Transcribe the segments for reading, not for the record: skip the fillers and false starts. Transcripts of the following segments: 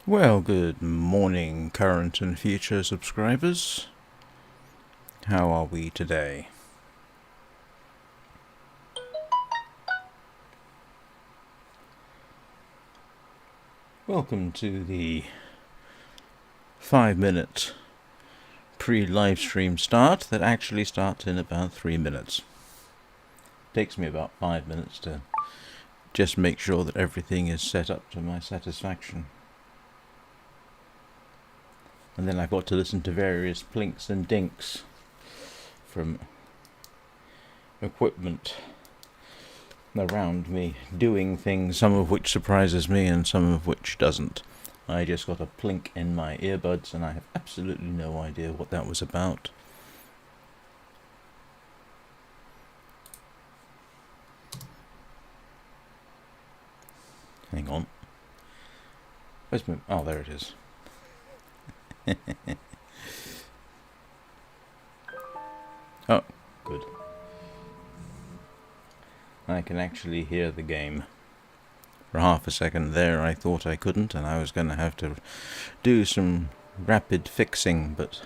Well, good morning, current and future subscribers. How are we today? Welcome to the 5-minute pre-live stream start that actually starts in about 3 minutes. Takes me about 5 minutes to just make sure that everything is set up to my satisfaction. And then I've got to listen to various plinks and dinks from equipment around me doing things, some of which surprises me and some of which doesn't. I just got a plink in my earbuds and I have absolutely no idea what that was about. Hang on. Where's my... Oh, there it is. Oh, good. I can actually hear the game. For half a second there I thought I couldn't and I was going to have to do some rapid fixing, but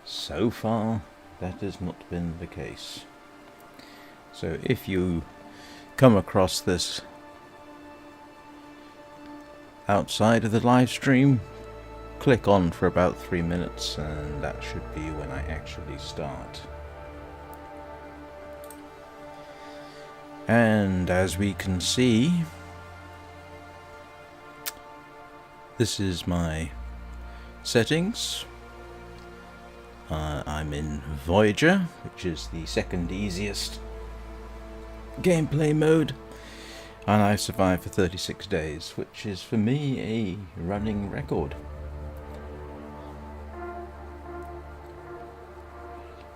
so far that has not been the case. So if you come across this outside of the live stream, click on for about 3 minutes and that should be when I actually start. And as we can see, this is my settings. I'm in Voyager, which is the second easiest gameplay mode, and I've survived for 36 days, which is for me a running record.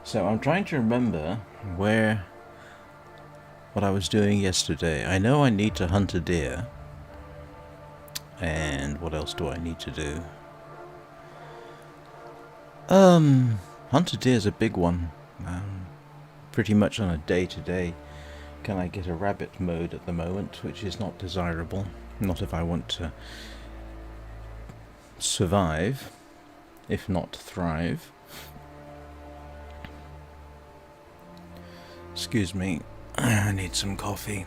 So I'm trying to remember what I was doing yesterday. I know I need to hunt a deer. And what else do I need to do? Hunt a deer is a big one. Pretty much on a day-to-day. Can I get a rabbit mode at the moment, which is not desirable. Not if I want to survive, if not thrive. Excuse me, I need some coffee.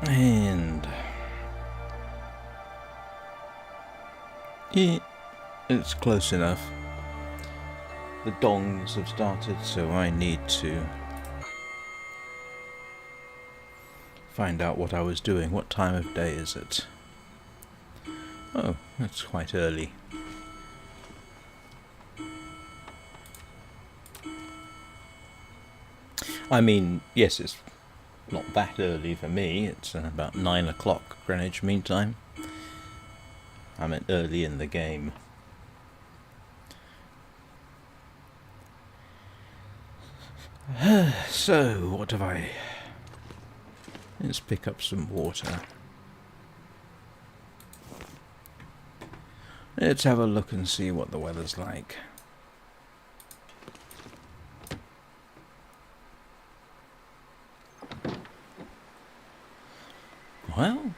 And it's close enough. The dongs have started, so I need to find out what I was doing. What time of day is it? Oh, that's quite early. I mean, yes, it's not that early for me. It's about 9 o'clock Greenwich Mean Time. I meant early in the game. So, what have I... Let's pick up some water. Let's have a look and see what the weather's like. Well,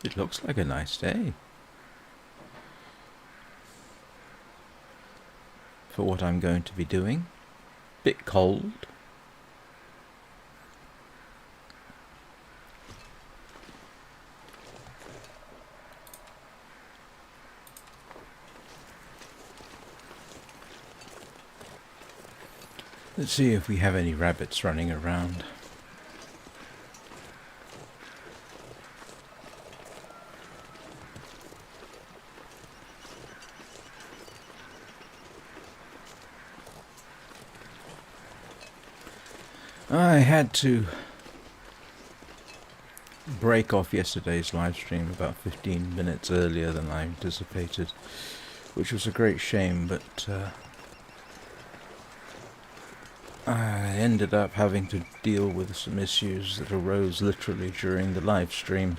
it looks like a nice day. For what I'm going to be doing. Bit cold. Let's see if we have any rabbits running around. I had to break off yesterday's live stream about 15 minutes earlier than I anticipated, which was a great shame, but I ended up having to deal with some issues that arose literally during the live stream.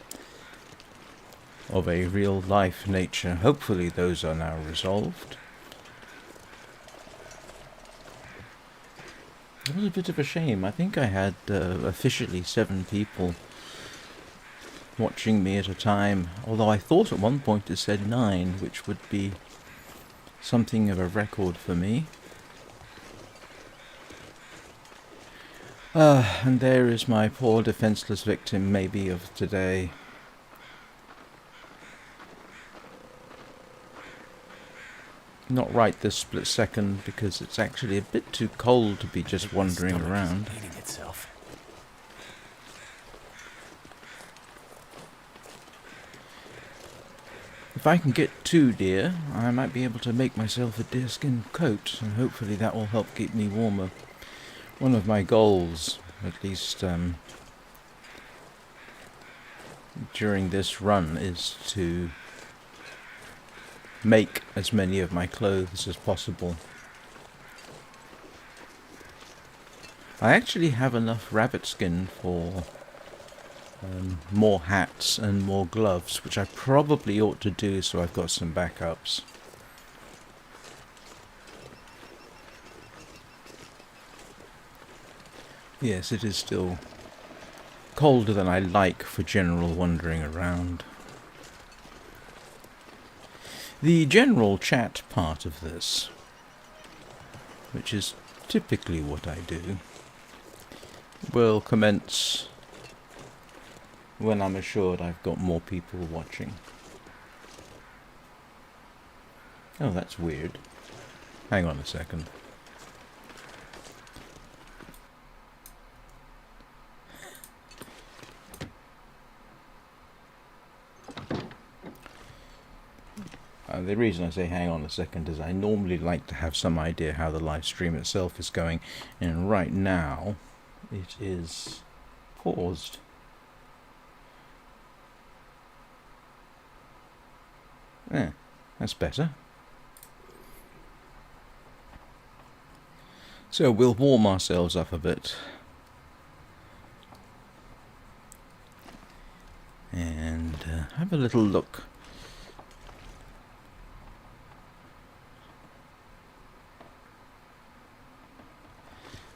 of a real life nature. Hopefully those are now resolved. It was a bit of a shame. I think I had officially 7 people watching me at a time, although I thought at one point it said 9, which would be something of a record for me. And there is my poor defenseless victim, maybe, of today. Not right this split second, because it's actually a bit too cold to be just wandering around. If I can get 2 deer, I might be able to make myself a deerskin coat, and hopefully that will help keep me warmer. One of my goals, at least during this run, is to make as many of my clothes as possible. I actually have enough rabbit skin for more hats and more gloves, which I probably ought to do so I've got some backups. Yes, it is still colder than I like for general wandering around. The general chat part of this, which is typically what I do, will commence when I'm assured I've got more people watching. Oh, that's weird. Hang on a second. The reason I say hang on a second is I normally like to have some idea how the live stream itself is going, and right now it is paused. That's better. So we'll warm ourselves up a bit. And have a little look.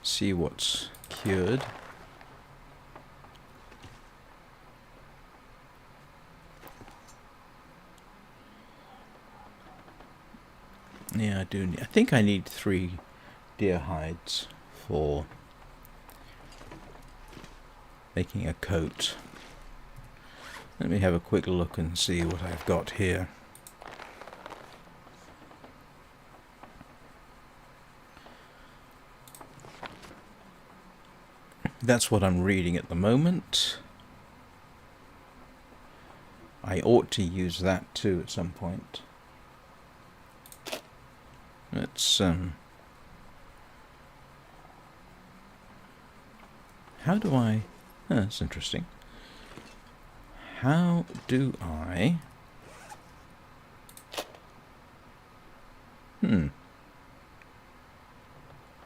See what's cured. Yeah, I think I need 3 deer hides for making a coat. Let me have a quick look and see what I've got here. That's what I'm reading at the moment. I ought to use that too at some point. Let's how do I... that's interesting. How do I...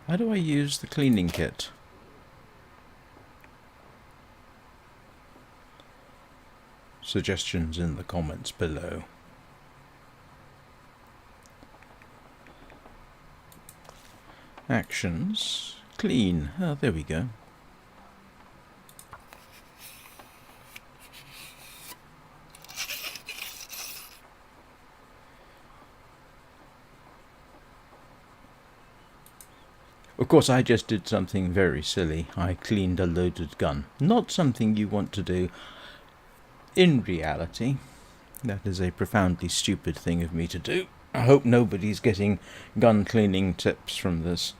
how do I use the cleaning kit? Suggestions in the comments below. Actions. Clean. Oh, there we go. Of course, I just did something very silly. I cleaned a loaded gun. Not something you want to do in reality. That is a profoundly stupid thing of me to do. I hope nobody's getting gun cleaning tips from this.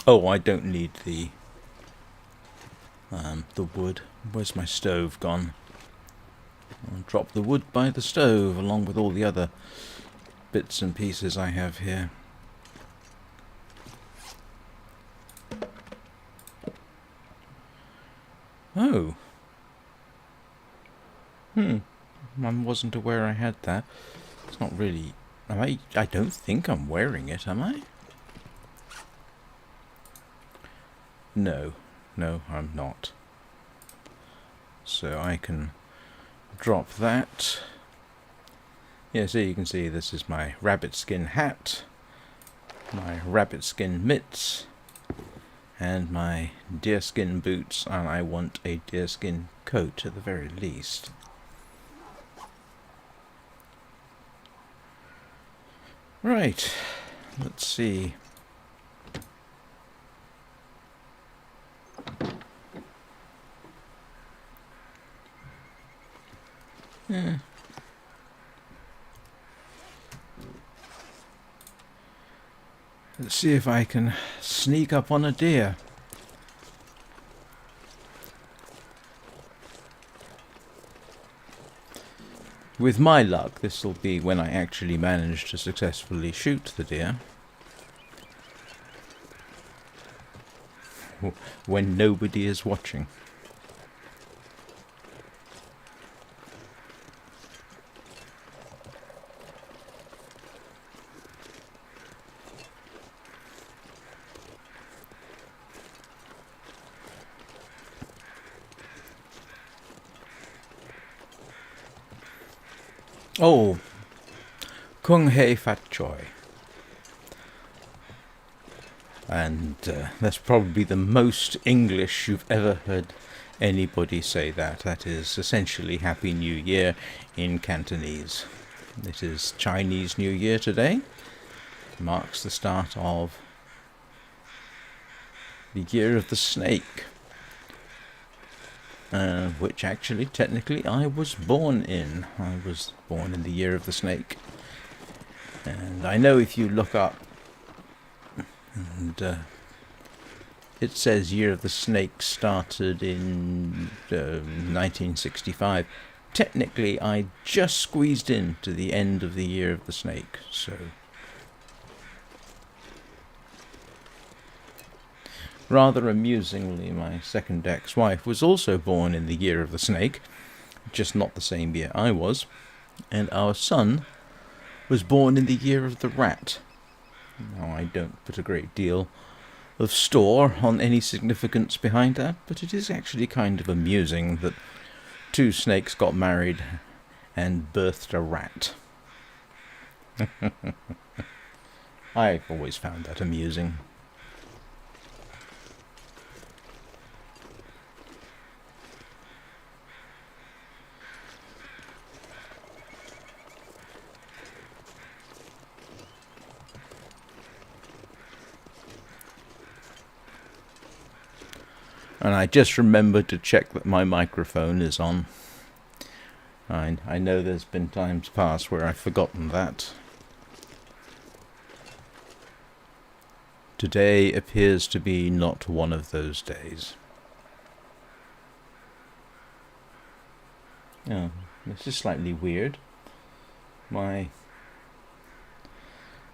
Oh, I don't need the wood. Where's my stove gone? I'll drop the wood by the stove along with all the other bits and pieces I have here. Oh. I wasn't aware I had that. It's not really... I don't think I'm wearing it, am I? No. No, I'm not. so I can drop that. Yeah, so you can see this is my rabbit skin hat, my rabbit skin mitts, and my deerskin boots, and I want a deerskin coat at the very least. Right, let's see. Let's see if I can sneak up on a deer. With my luck, this will be when I actually manage to successfully shoot the deer. When nobody is watching. Oh, Kung Hei Fat Choi. And that's probably the most English you've ever heard anybody say that. That is essentially Happy New Year in Cantonese. It is Chinese New Year today. It marks the start of the Year of the Snake. Which actually, technically, I was born in. I was born in the Year of the Snake. And I know if you look up, and it says Year of the Snake started in 1965. Technically, I just squeezed in to the end of the Year of the Snake, so... Rather amusingly, my second ex-wife was also born in the Year of the Snake, just not the same year I was, and our son was born in the Year of the Rat. Now, I don't put a great deal of store on any significance behind that, but it is actually kind of amusing that two snakes got married and birthed a rat. I've always found that amusing. And I just remembered to check that my microphone is on. I know there's been times past where I've forgotten that. Today appears to be not one of those days. Oh, this is slightly weird. My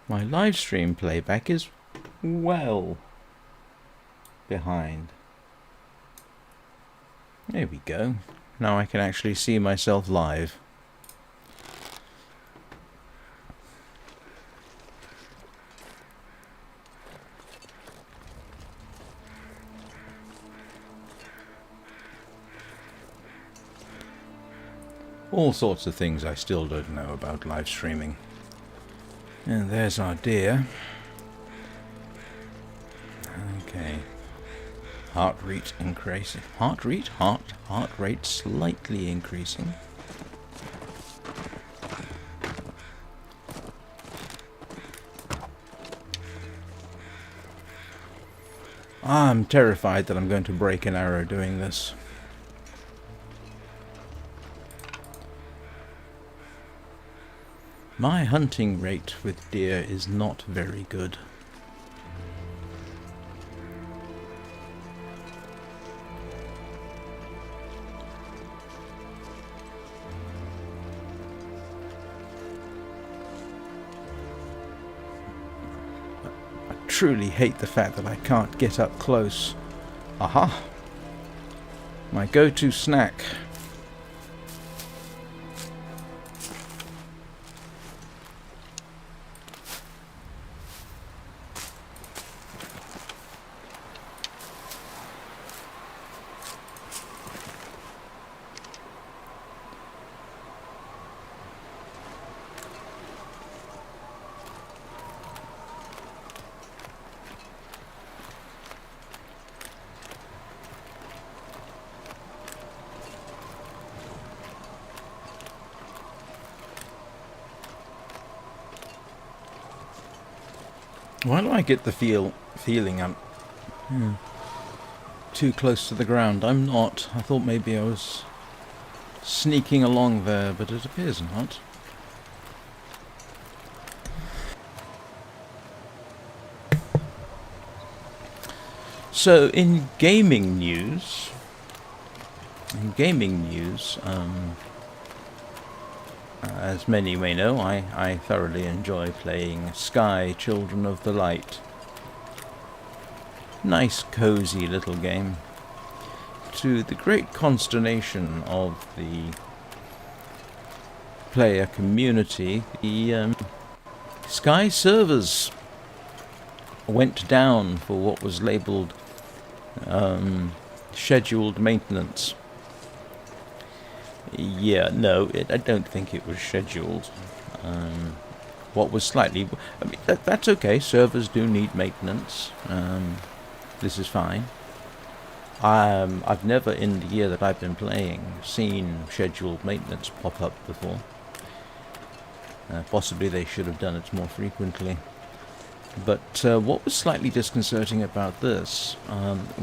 live stream playback is well behind. There we go. Now I can actually see myself live. All sorts of things I still don't know about live streaming. And there's our deer. Okay. Heart rate increasing. Heart rate slightly increasing. I'm terrified that I'm going to break an arrow doing this. My hunting rate with deer is not very good. Truly hate the fact that I can't get up close. Aha! My go-to snack. Why do I get the feeling I'm too close to the ground? I'm not. I thought maybe I was sneaking along there, but it appears not. So, in gaming news, as many may know, I thoroughly enjoy playing Sky, Children of the Light. Nice, cozy little game. To the great consternation of the player community, the Sky servers went down for what was labelled scheduled maintenance. Yeah, no, I don't think it was scheduled. What was slightly... I mean, that's okay. Servers do need maintenance. This is fine. I've never, in the year that I've been playing, seen scheduled maintenance pop up before. Possibly they should have done it more frequently. But what was slightly disconcerting about this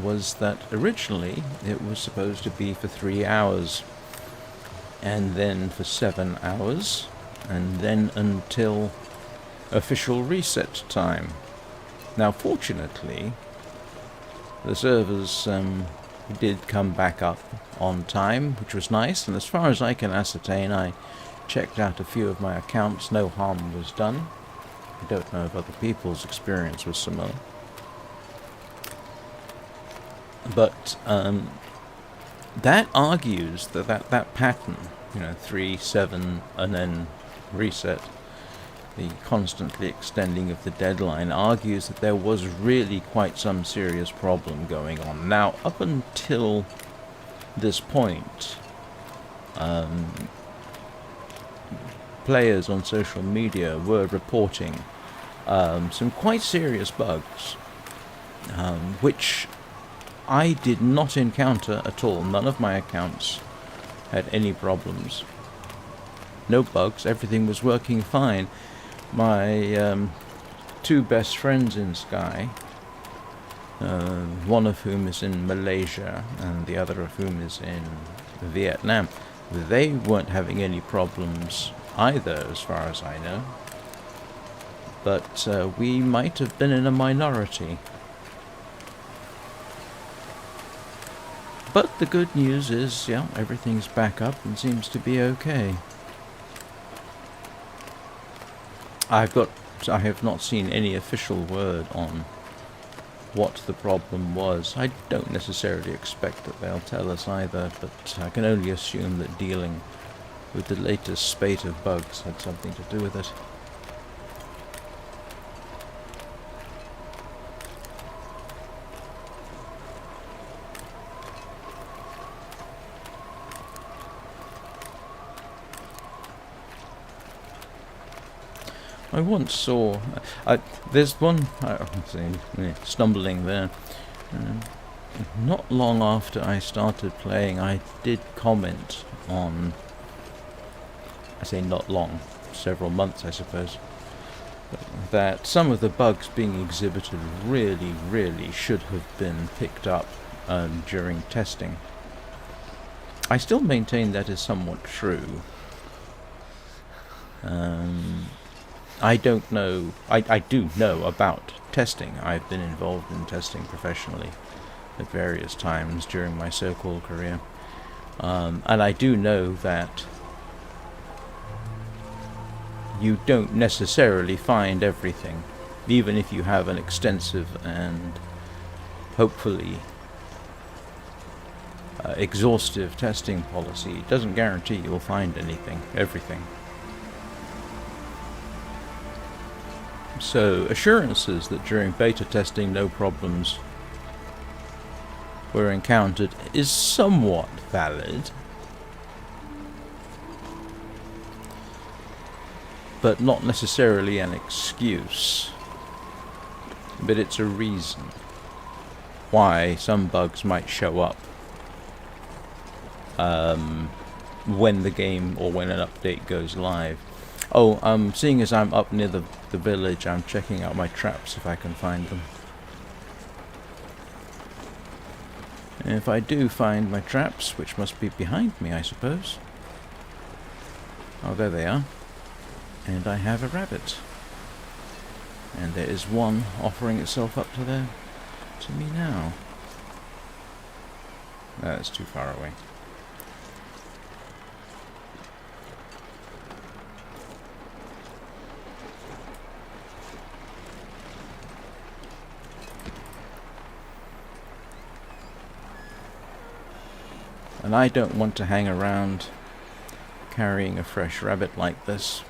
was that originally it was supposed to be for 3 hours, and then for 7 hours, and then until official reset time. Now, fortunately, the servers did come back up on time, which was nice, and as far as I can ascertain, I checked out a few of my accounts, no harm was done. I don't know if other people's experience was similar. But that argues that pattern, 3, 7, and then reset, the constantly extending of the deadline, argues that there was really quite some serious problem going on. Now, up until this point, players on social media were reporting some quite serious bugs, which I did not encounter at all. None of my accounts had any problems. No bugs, everything was working fine. My two best friends in Sky, one of whom is in Malaysia and the other of whom is in Vietnam, they weren't having any problems either, as far as I know. But we might have been in a minority. But the good news is, everything's back up and seems to be okay. I have not seen any official word on what the problem was. I don't necessarily expect that they'll tell us either, but I can only assume that dealing with the latest spate of bugs had something to do with it. I once saw... there's one... stumbling there. Not long after I started playing, I did comment on... I say not long, several months I suppose, that some of the bugs being exhibited really should have been picked up during testing. I still maintain that is somewhat true. I don't know... I do know about testing. I've been involved in testing professionally at various times during my so-called career. And I do know that you don't necessarily find everything, even if you have an extensive and hopefully exhaustive testing policy. It doesn't guarantee you'll find everything. So, assurances that during beta testing no problems were encountered is somewhat valid, but not necessarily an excuse. But it's a reason why some bugs might show up when the game or when an update goes live. Seeing as I'm up near the the village, I'm checking out my traps if I can find them. And if I do find my traps, which must be behind me, I suppose. Oh, there they are. And I have a rabbit. And there is one offering itself up to me now. No, that's too far away. And I don't want to hang around carrying a fresh rabbit like this,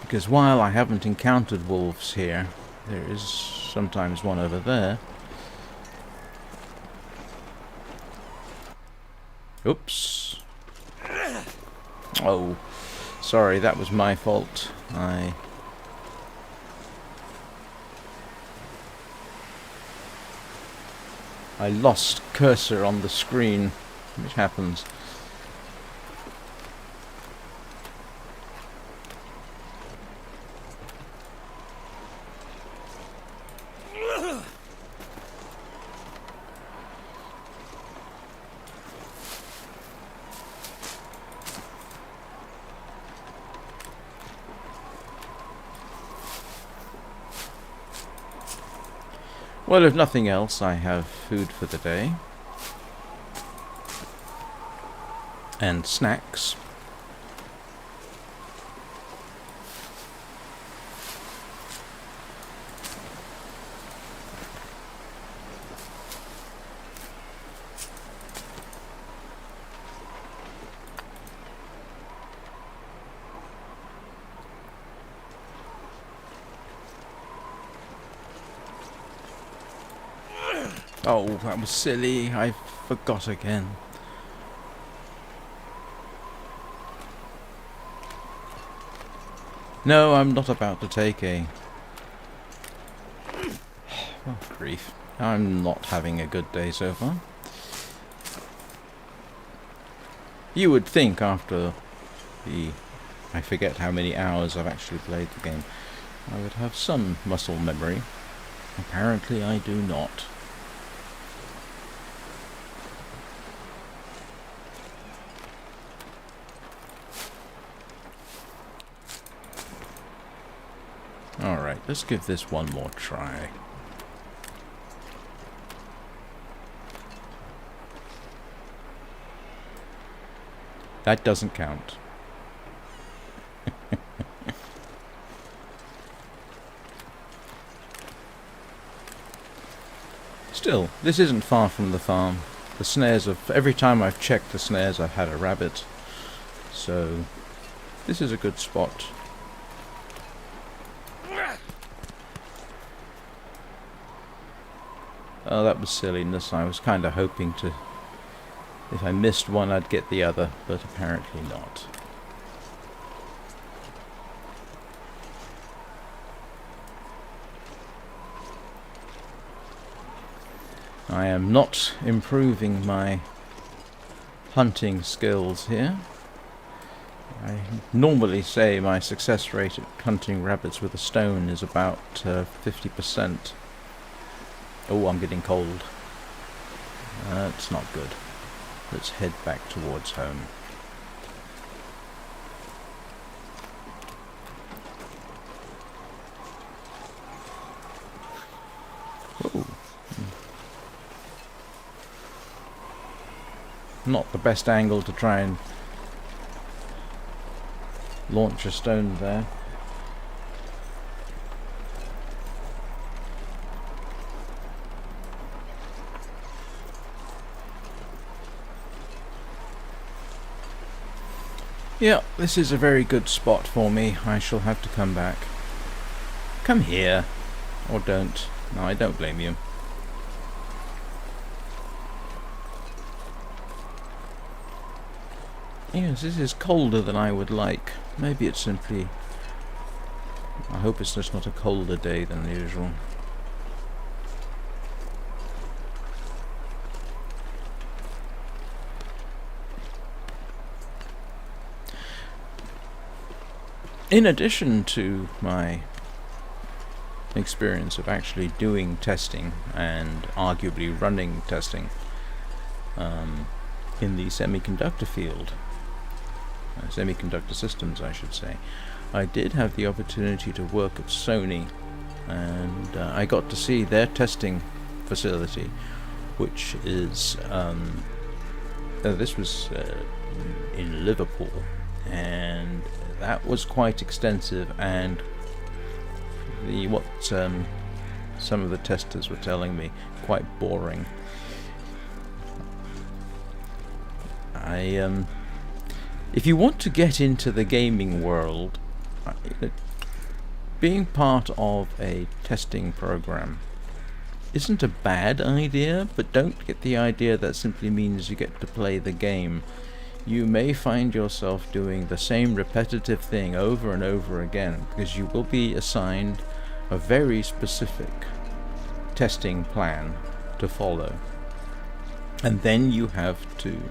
because while I haven't encountered wolves here, there is sometimes one over there. Oops. Oh, sorry, that was my fault. I lost cursor on the screen, which happens. Well, if nothing else, I have food for the day. And snacks. Oh, that was silly. I forgot again. No, I'm not about to take a... Oh, grief. I'm not having a good day so far. You would think after the... I forget how many hours I've actually played the game, I would have some muscle memory. Apparently I do not. Alright, let's give this one more try. That doesn't count. Still, this isn't far from the farm. The snares of... Every time I've checked the snares, I've had a rabbit. So, this is a good spot. Oh, that was silliness. I was kind of hoping to... If I missed one, I'd get the other, but apparently not. I am not improving my hunting skills here. I normally say my success rate at hunting rabbits with a stone is about 50%. Oh, I'm getting cold. That's not good. Let's head back towards home. Ooh. Not the best angle to try and launch a stone there. Yeah, this is a very good spot for me. I shall have to come back. Come here. Or don't. No, I don't blame you. Yes, this is colder than I would like. Maybe it's simply... I hope it's just not a colder day than usual. In addition to my experience of actually doing testing and arguably running testing in the semiconductor field, semiconductor systems I should say, I did have the opportunity to work at Sony, and I got to see their testing facility, which is this was in Liverpool, and that was quite extensive, and what some of the testers were telling me, quite boring. If you want to get into the gaming world, being part of a testing program isn't a bad idea, but don't get the idea that simply means you get to play the game. You may find yourself doing the same repetitive thing over and over again, because you will be assigned a very specific testing plan to follow. And then you have to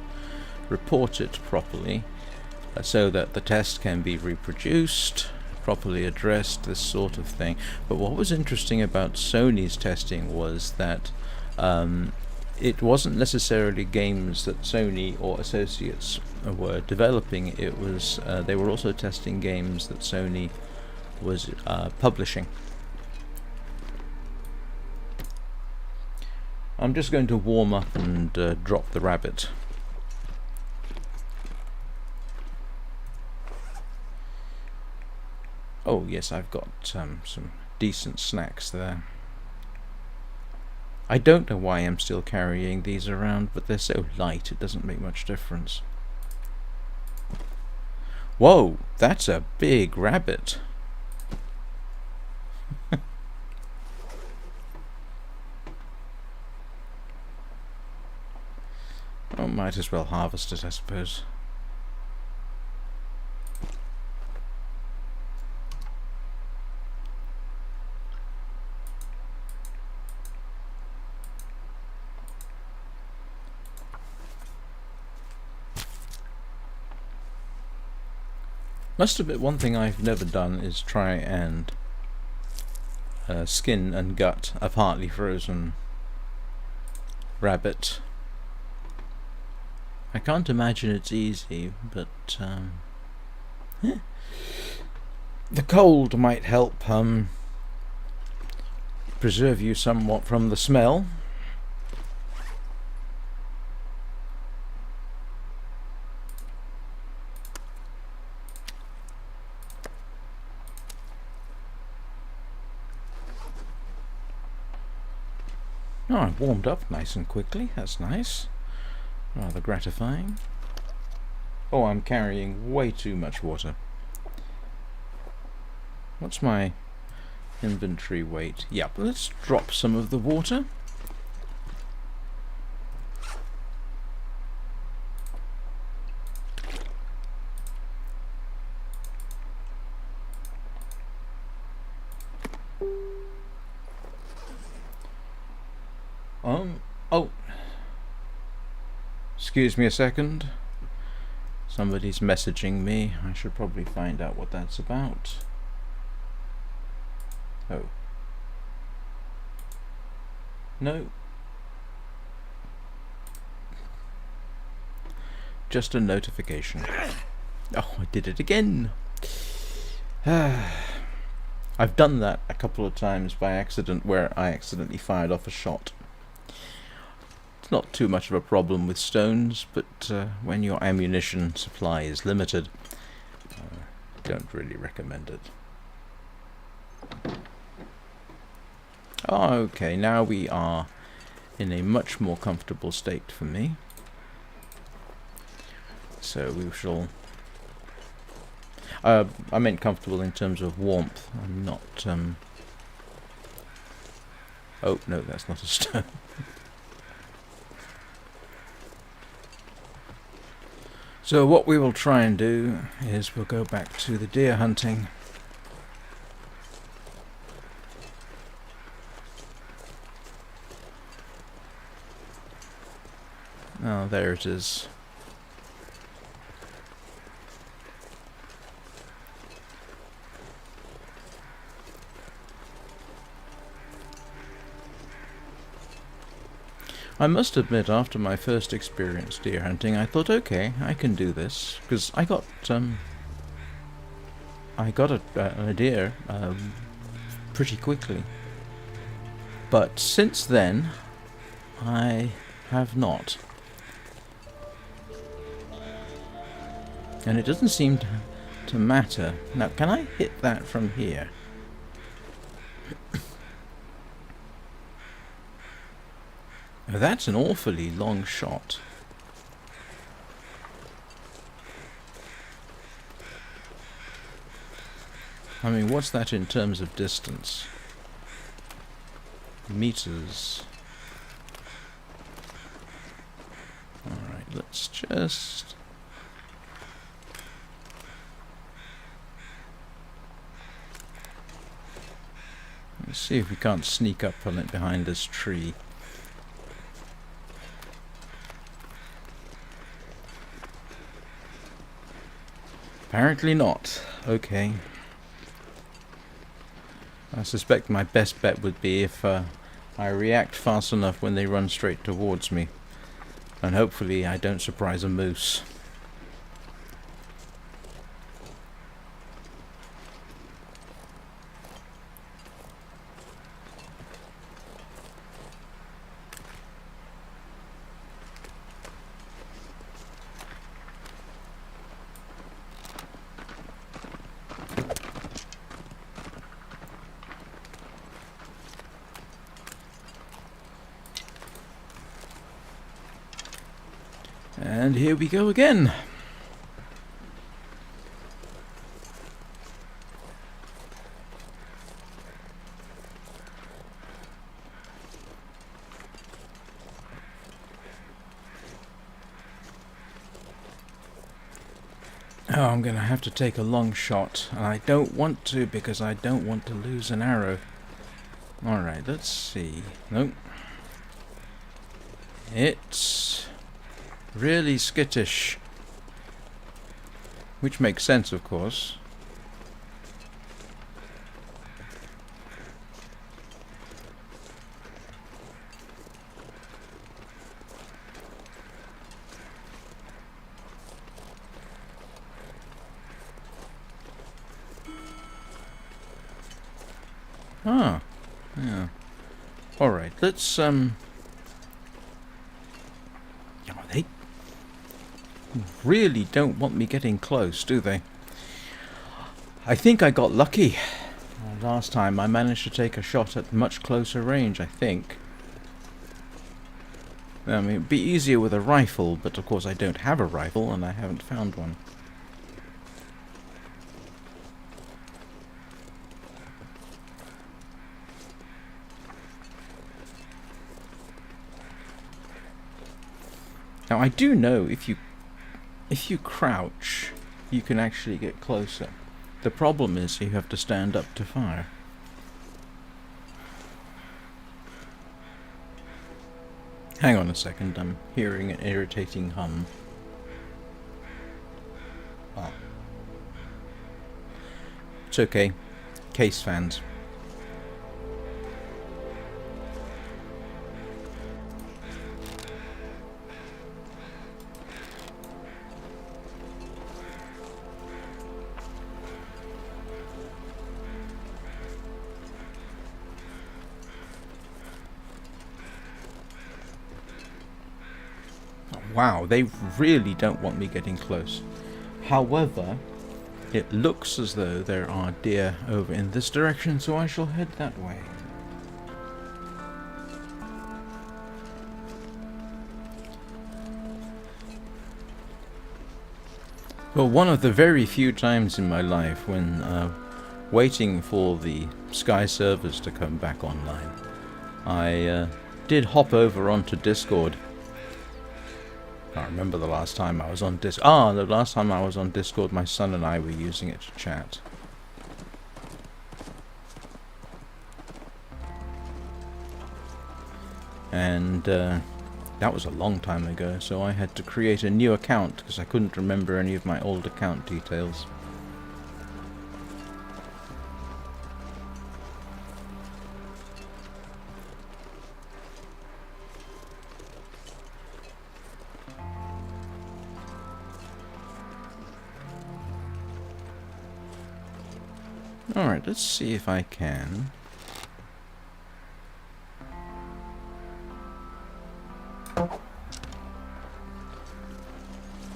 report it properly so that the test can be reproduced, properly addressed, this sort of thing. But what was interesting about Sony's testing was that it wasn't necessarily games that Sony or associates were developing. It was they were also testing games that Sony was publishing. I'm just going to warm up and drop the rabbit. Oh yes, I've got some decent snacks there. I don't know why I'm still carrying these around, but they're so light it doesn't make much difference. Whoa, that's a big rabbit. Oh, might as well harvest it, I suppose. Must admit, one thing I've never done is try and skin and gut a partly frozen rabbit. I can't imagine it's easy, but the cold might help preserve you somewhat from the smell. Oh, I warmed up nice and quickly. That's nice. Rather gratifying. Oh, I'm carrying way too much water. What's my inventory weight? Yeah, let's drop some of the water. Oh. Excuse me a second. Somebody's messaging me. I should probably find out what that's about. Oh. No. Just a notification. Oh, I did it again. I've done that a couple of times by accident, where I accidentally fired off a shot. It's not too much of a problem with stones, but when your ammunition supply is limited, don't really recommend it. Okay, now we are in a much more comfortable state for me. So we shall... I meant comfortable in terms of warmth. I'm not... Oh, no, that's not a stone. So what we will try and do is we'll go back to the deer hunting. Oh, there it is. I must admit, after my first experience deer hunting, I thought, okay, I can do this, because I got a deer pretty quickly. But since then, I have not. And it doesn't seem to matter. Now, can I hit that from here? Oh, that's an awfully long shot. I mean, what's that in terms of distance? Meters. Alright, let's just... let's see if we can't sneak up on it behind this tree. Apparently not. Okay. I suspect my best bet would be if I react fast enough when they run straight towards me. And hopefully I don't surprise a moose. And here we go again. Oh, I'm going to have to take a long shot, and I don't want to because I don't want to lose an arrow. Alright, let's see. Nope. It's really skittish. Which makes sense, of course. Ah, yeah. Alright, let's, oh, they really don't want me getting close, do they? I think I got lucky. Last time I managed to take a shot at much closer range, I think. I mean, it'd be easier with a rifle, but of course I don't have a rifle and I haven't found one. Now I do know if you crouch, you can actually get closer. The problem is you have to stand up to fire. Hang on a second, I'm hearing an irritating hum. Oh. It's okay. Case fans. Wow, they really don't want me getting close. However, it looks as though there are deer over in this direction, so I shall head that way. Well, one of the very few times in my life when waiting for the Sky servers to come back online, I did hop over onto Discord. I can't remember the last time I was on Discord. The last time I was on Discord, my son and I were using it to chat. And that was a long time ago, so I had to create a new account because I couldn't remember any of my old account details. Alright, let's see if I can.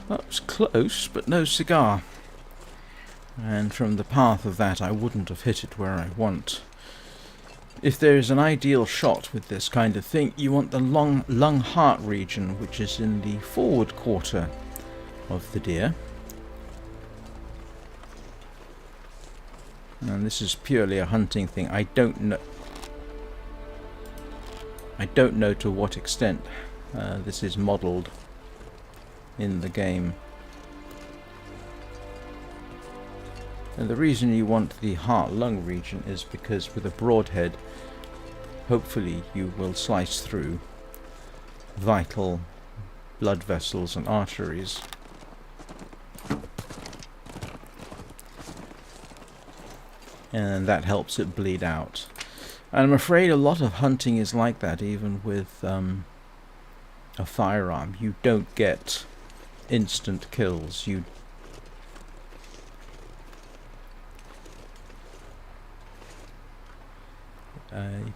That was close, but no cigar. And from the path of that, I wouldn't have hit it where I want. If there is an ideal shot with this kind of thing, you want the lung heart region, which is in the forward quarter of the deer. And this is purely a hunting thing. I don't know to what extent this is modelled in the game. And the reason you want the heart-lung region is because with a broadhead, hopefully you will slice through vital blood vessels and arteries. And that helps it bleed out. And I'm afraid a lot of hunting is like that, even with a firearm. You don't get instant kills.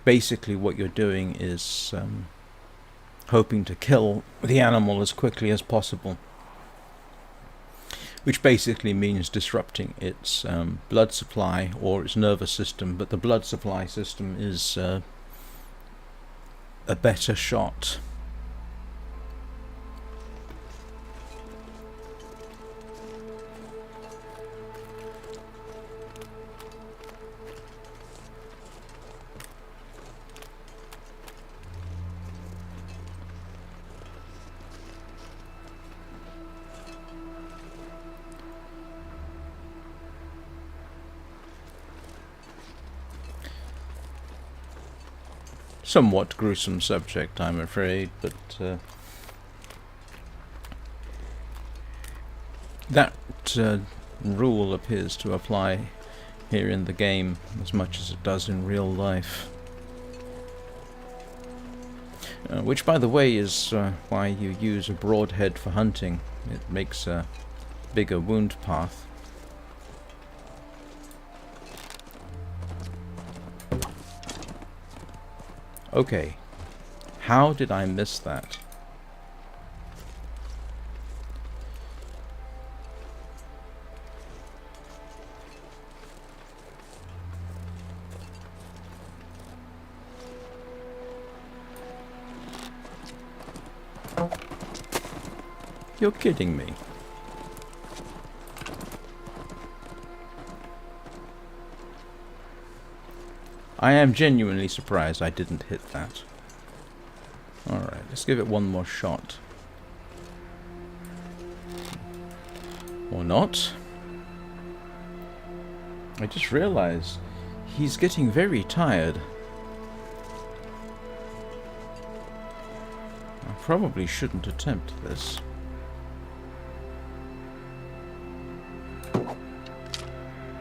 Basically what you're doing is hoping to kill the animal as quickly as possible, which basically means disrupting its blood supply or its nervous system, but the blood supply system is a better shot. Somewhat gruesome subject, I'm afraid, but that rule appears to apply here in the game as much as it does in real life. Which, by the way, is why you use a broadhead for hunting. It makes a bigger wound path. Okay, how did I miss that? You're kidding me. I am genuinely surprised I didn't hit that. Alright, let's give it one more shot. Or not. I just realized he's getting very tired. I probably shouldn't attempt this.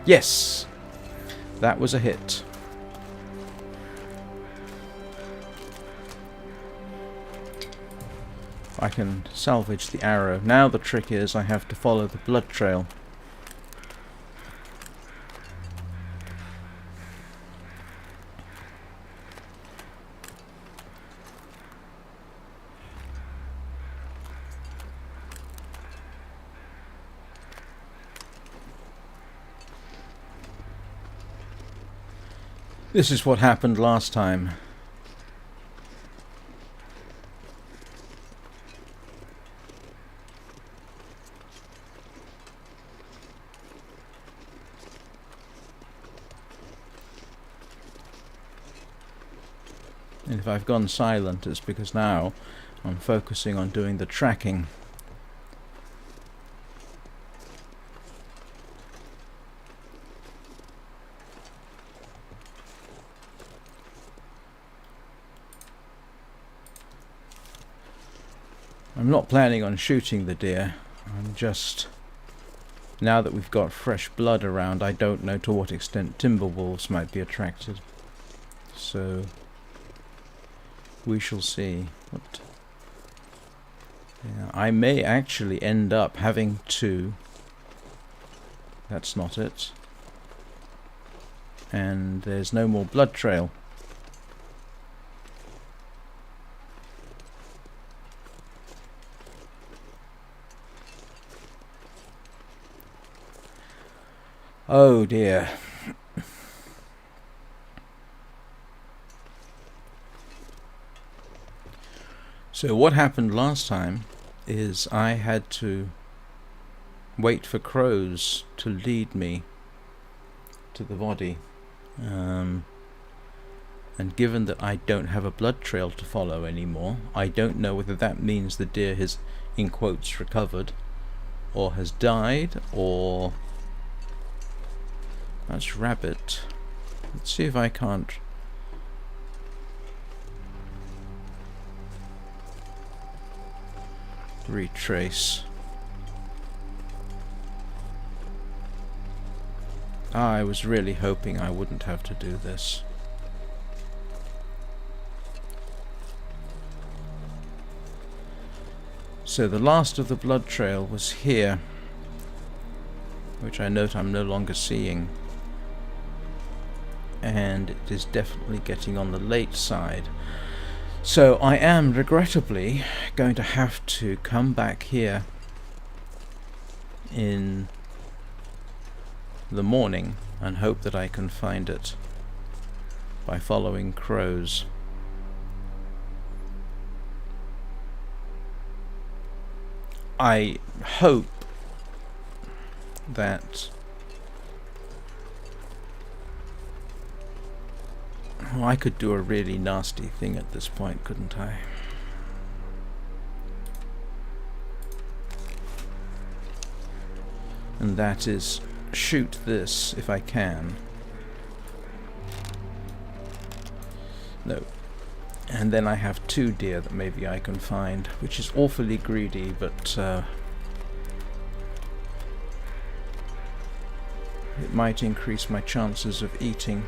Yes! That was a hit. I can salvage the arrow. Now the trick is I have to follow the blood trail. This is what happened last time. And if I've gone silent, it's because now I'm focusing on doing the tracking. I'm not planning on shooting the deer. I'm just... Now that we've got fresh blood around, I don't know to what extent timber wolves might be attracted. So... we shall see. What? Yeah, I may actually end up having to... That's not it. and there's no more blood trail. Oh dear. So what happened last time is I had to wait for crows to lead me to the body. And given that I don't have a blood trail to follow anymore, I don't know whether that means the deer has, in quotes, recovered, or has died, or... That's rabbit. Let's see if I can't... retrace. I was really hoping I wouldn't have to do this. So the last of the blood trail was here, which I note I'm no longer seeing. And it is definitely getting on the late side. So I am regrettably going to have to come back here in the morning and hope that I can find it by following crows. I hope that... Well, I could do a really nasty thing at this point, couldn't I? And that is shoot this if I can. No. And then I have 2 deer that maybe I can find, which is awfully greedy, but it might increase my chances of eating.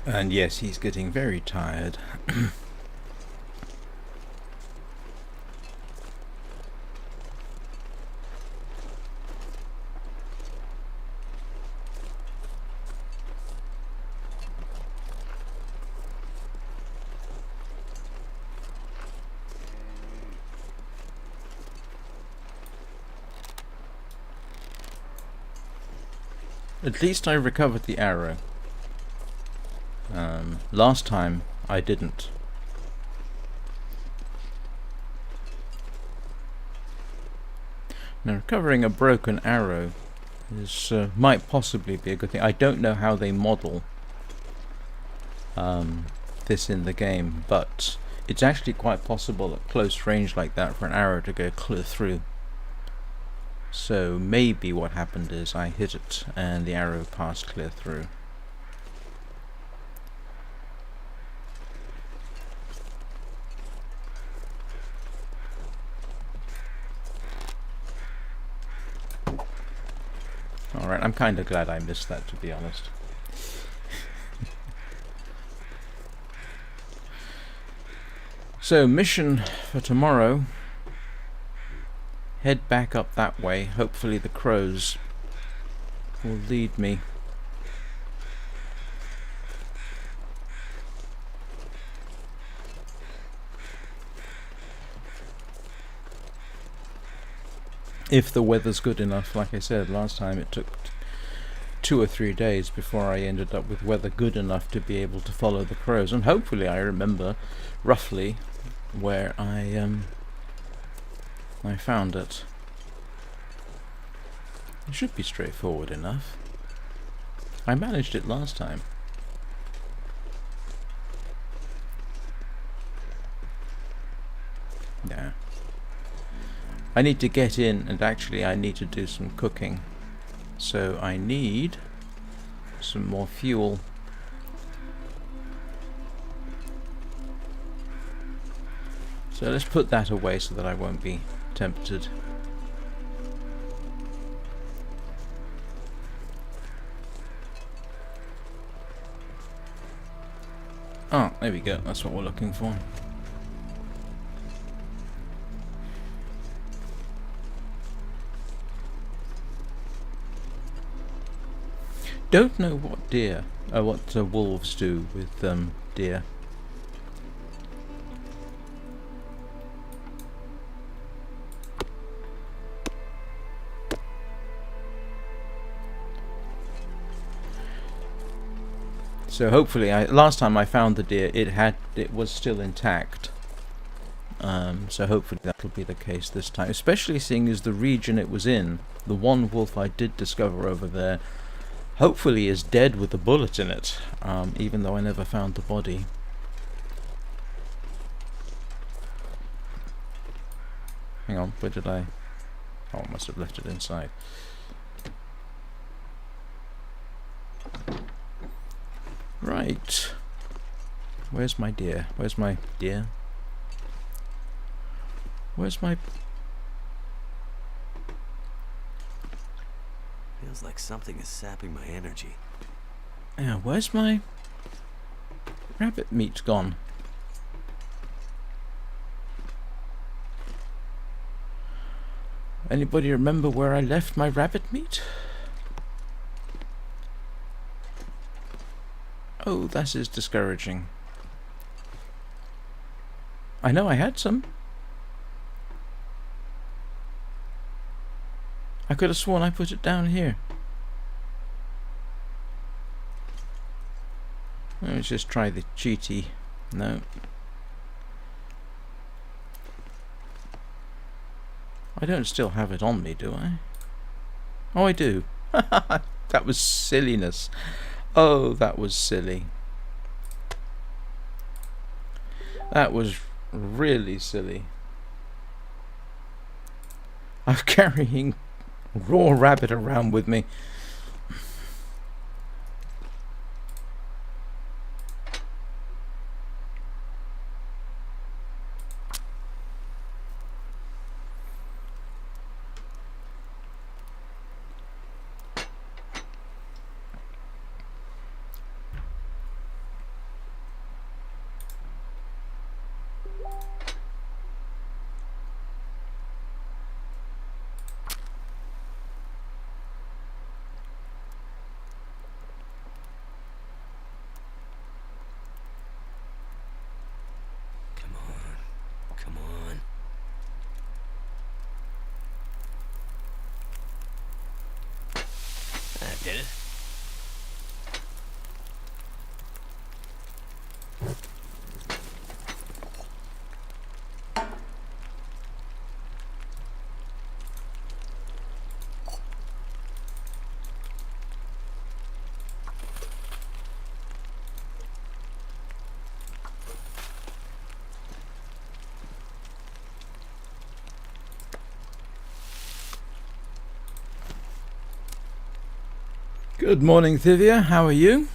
And yes, he's getting very tired. At least I recovered the arrow. Last time I didn't. Now recovering a broken arrow is might possibly be a good thing. I don't know how they model this in the game, but it's actually quite possible at close range like that for an arrow to go clear through. So maybe what happened is I hit it and the arrow passed clear through. Alright, I'm kind of glad I missed that, to be honest. So, mission for tomorrow. Head back up that way. Hopefully the crows will lead me. If the weather's good enough. Like I said last time, it took 2 or 3 days before I ended up with weather good enough to be able to follow the crows, and hopefully I remember roughly where I found it. It should be straightforward enough. I managed it last time. Yeah. I need to get in, and actually I need to do some cooking. So I need some more fuel. So let's put that away so that I won't be tempted. Oh, there we go. That's what we're looking for. Don't know what deer, what wolves do with deer. So hopefully, last time I found the deer, it was still intact. So hopefully that'll be the case this time. Especially seeing as the region it was in, the one wolf I did discover over there, hopefully is dead with a bullet in it, even though I never found the body. Hang on, where did I... Oh, I must have left it inside. Right. Where's my deer? Where's my deer? Where's my... Feels like something is sapping my energy. Yeah, where's my... rabbit meat gone? Anybody remember where I left my rabbit meat? Oh, that is discouraging. I know I had some. I could have sworn I put it down here. Let's just try the cheaty. No. I don't still have it on me, do I? Oh, I do. That was silliness. Oh, that was silly. That was really silly. I'm carrying raw rabbit around with me. Come on. That did it. Good morning, Thivia. How are you?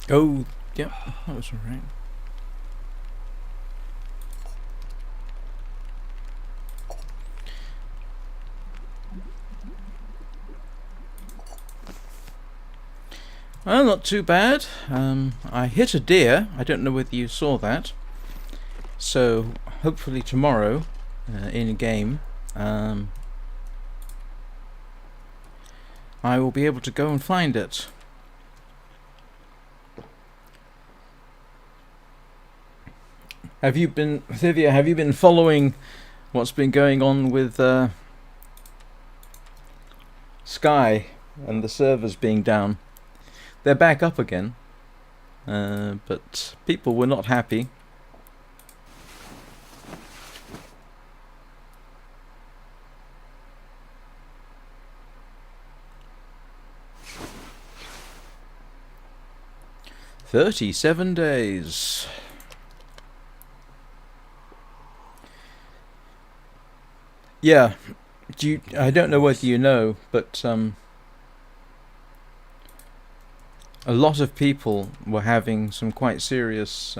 Oh, yep, that was alright. Well, not too bad. I hit a deer. I don't know whether you saw that. So, hopefully tomorrow, in game, I will be able to go and find it. Have you been, Thivia, have you been following what's been going on with Sky and the servers being down? They're back up again, but people were not happy. "37 days. Yeah, I don't know whether you know, but a lot of people were having some quite serious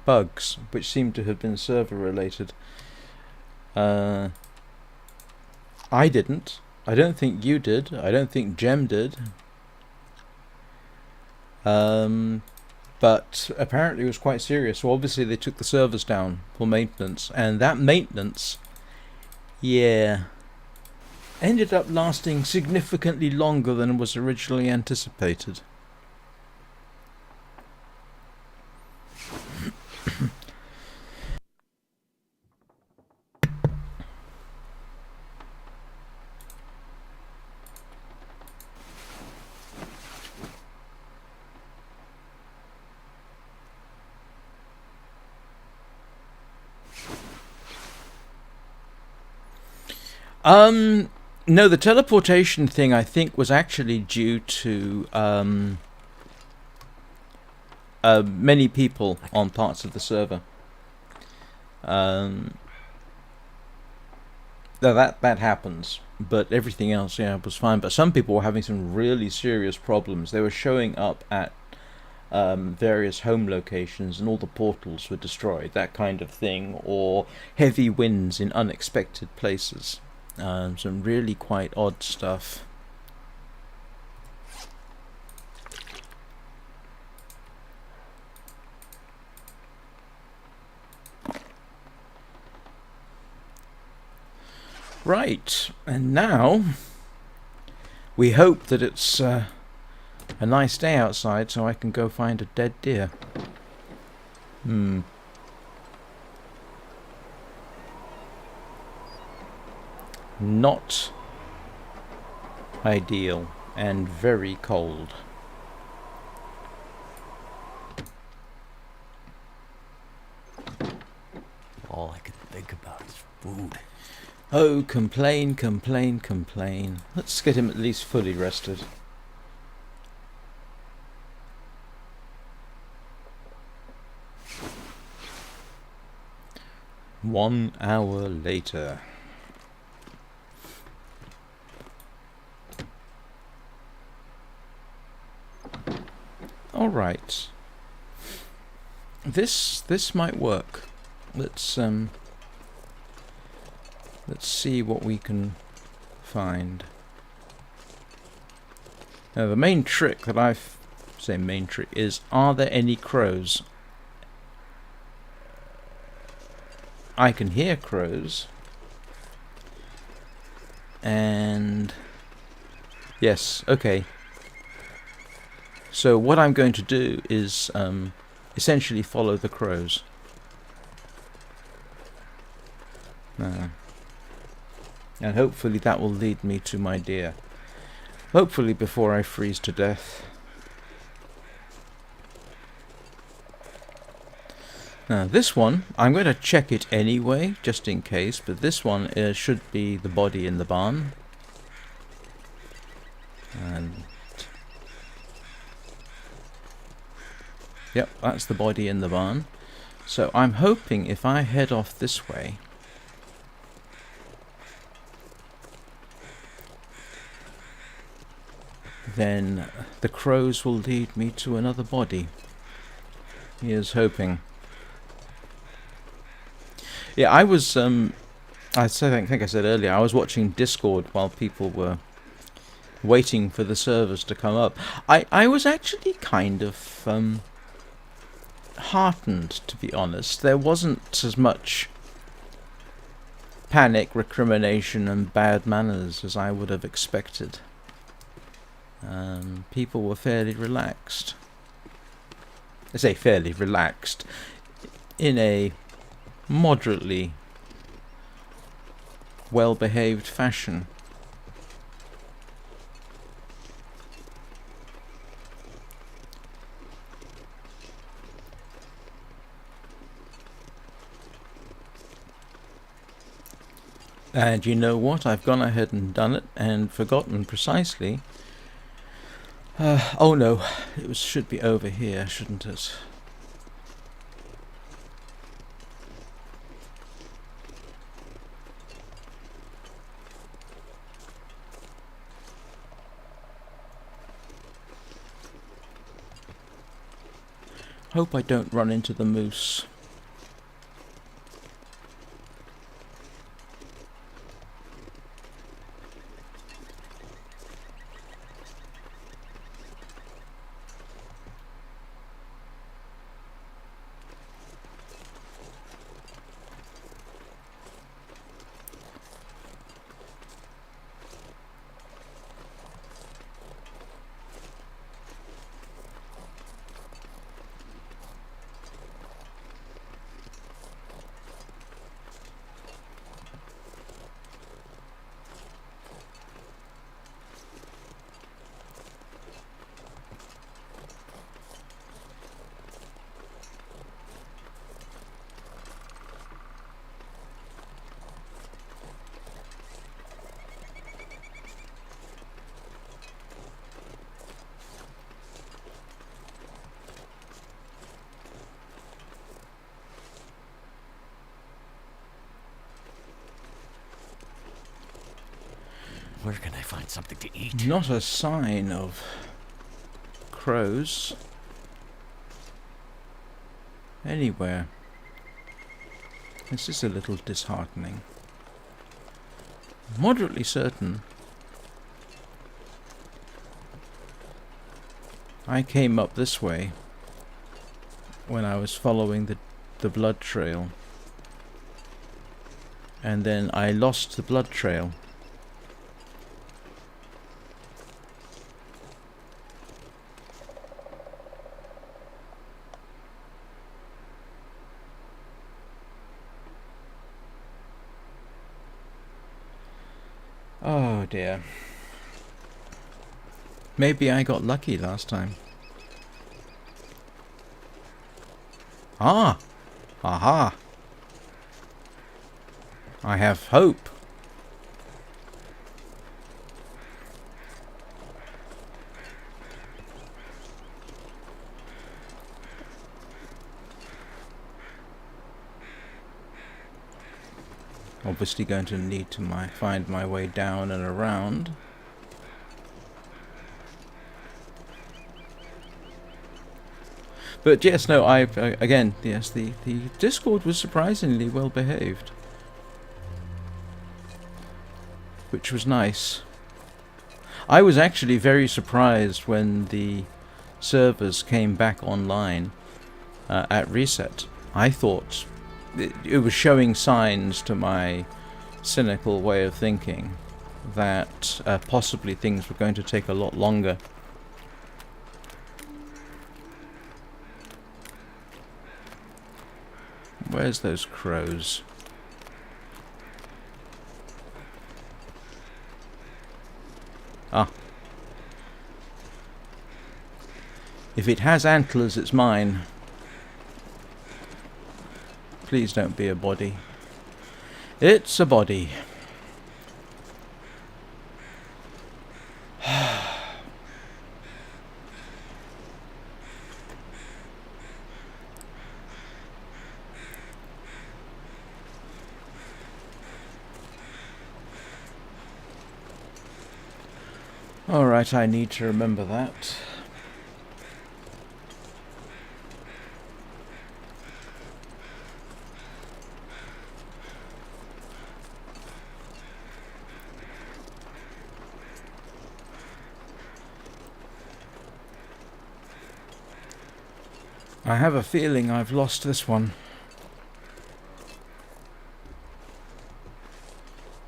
bugs, which seem to have been server related. I didn't. I don't think you did. I don't think Gem did. But apparently it was quite serious. So obviously they took the servers down for maintenance, and that maintenance, yeah, ended up lasting significantly longer than was originally anticipated. No, the teleportation thing I think was actually due to many people on parts of the server. Now that happens, but everything else, yeah, was fine. But some people were having some really serious problems. They were showing up at various home locations, and all the portals were destroyed, that kind of thing, or heavy winds in unexpected places. Some really quite odd stuff. Right, and now we hope that it's a nice day outside so I can go find a dead deer. Not ideal, and very cold. All I can think about is food. Oh, complain, complain, complain. Let's get him at least fully rested. One hour later. All right. This might work. Let's see what we can find. Now the main trick that is, are there any crows? I can hear crows. And yes, okay. So what I'm going to do is essentially follow the crows. And hopefully that will lead me to my deer. Hopefully before I freeze to death. Now this one, I'm going to check it anyway, just in case, but this one should be the body in the barn. And yep, that's the body in the barn. So I'm hoping if I head off this way, then the crows will lead me to another body. Here's hoping. Yeah, I was, think I said earlier, I was watching Discord while people were waiting for the servers to come up. I was actually kind of heartened, to be honest. There wasn't as much panic, recrimination and bad manners as I would have expected. People were fairly relaxed. I say fairly relaxed in a moderately well-behaved fashion. And you know what? I've gone ahead and done it and forgotten precisely. Oh no, it should be over here, shouldn't it? Hope I don't run into the moose. Where can I find something to eat? Not a sign of crows anywhere. This is a little disheartening. Moderately certain I came up this way when I was following the blood trail, and then I lost the blood trail. Oh dear. Maybe I got lucky last time. Ah! Aha! I have hope. Obviously going to need to find my way down and around. But yes, no, again, yes, the Discord was surprisingly well behaved, which was nice. I was actually very surprised when the servers came back online at reset. I thought it was showing signs to my cynical way of thinking that possibly things were going to take a lot longer. Where's those crows? Ah. If it has antlers, it's mine. Please don't be a body. It's a body. Alright, I need to remember that. I have a feeling I've lost this one.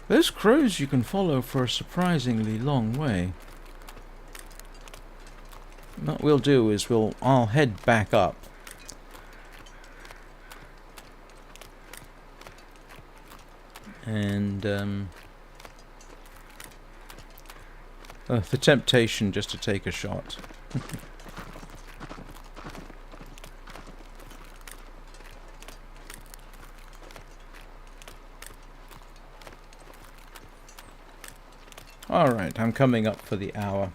Those crows you can follow for a surprisingly long way. What we'll do is I'll head back up. And the temptation just to take a shot. Alright, I'm coming up for the hour.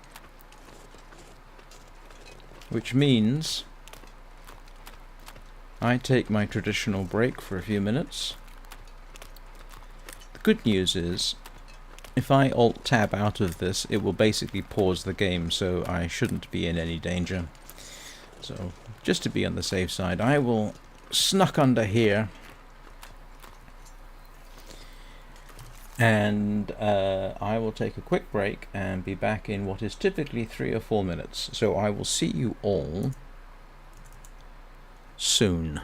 Which means I take my traditional break for a few minutes. The good news is, if I Alt-Tab out of this, it will basically pause the game, so I shouldn't be in any danger. So, just to be on the safe side, I will snuck under here. And I will take a quick break and be back in what is typically 3 or 4 minutes. So I will see you all soon.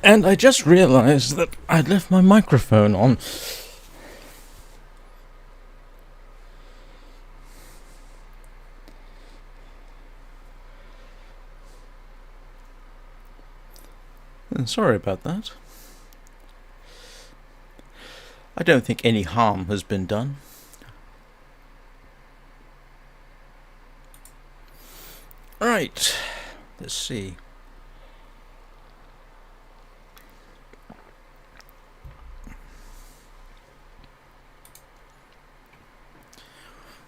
And I just realised that I'd left my microphone on. And sorry about that. I don't think any harm has been done. Right, let's see.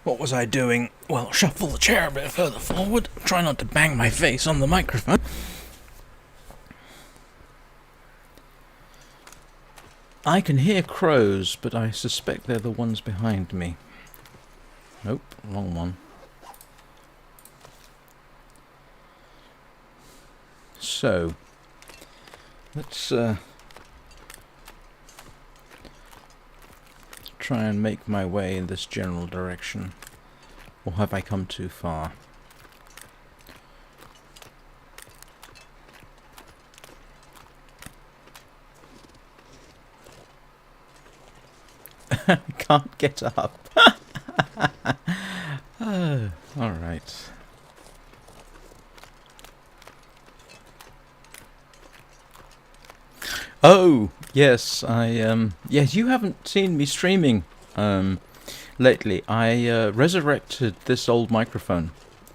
What was I doing? Well, shuffle the chair a bit further forward. Try not to bang my face on the microphone. I can hear crows, but I suspect they're the ones behind me. Nope, wrong one. So, let's try and make my way in this general direction. Or have I come too far? I can't get up. Oh, all right. Oh, yes, yes, you haven't seen me streaming lately. I resurrected this old microphone.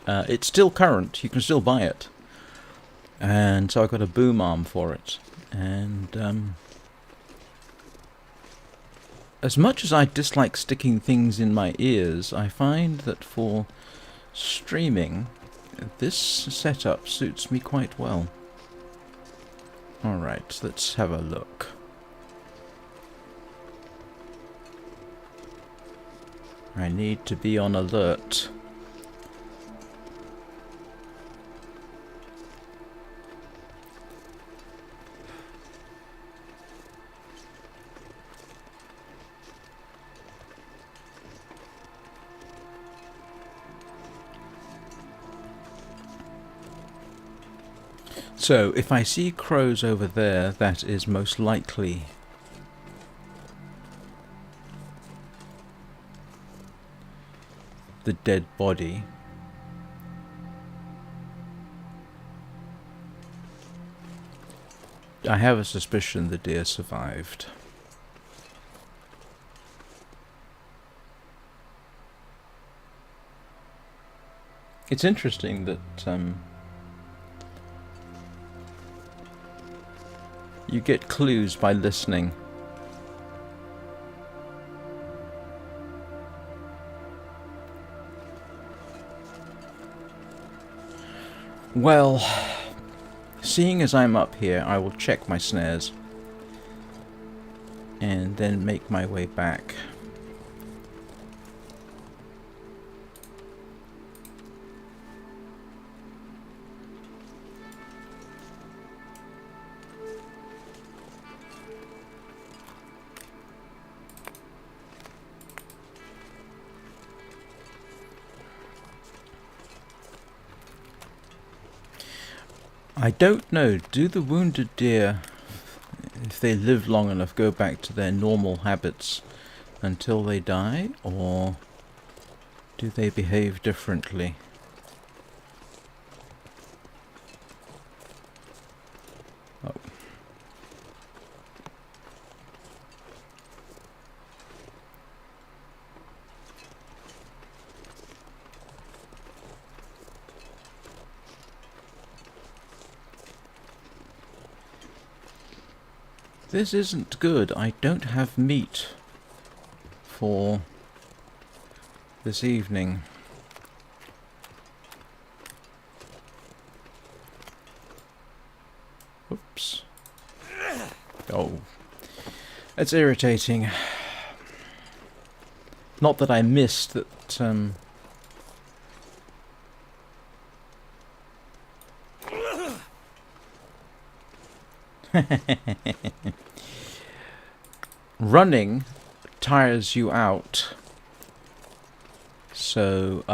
It's still current. You can still buy it. And so I got a boom arm for it. And as much as I dislike sticking things in my ears, I find that for streaming, this setup suits me quite well. Alright, let's have a look. I need to be on alert. So, if I see crows over there, that is most likely the dead body. I have a suspicion the deer survived. It's interesting that you get clues by listening. Well, seeing as I'm up here, I will check my snares and then make my way back. I don't know, do the wounded deer, if they live long enough, go back to their normal habits until they die, or do they behave differently? Oh. This isn't good. I don't have meat for this evening. Oops. Oh. That's irritating. Not that I missed that, running tires you out, so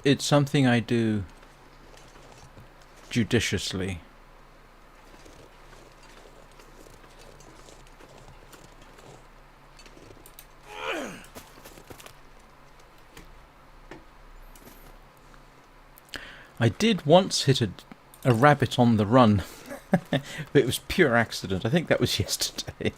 it's something I do judiciously. I did once hit a rabbit on the run. But it was pure accident. I think that was yesterday.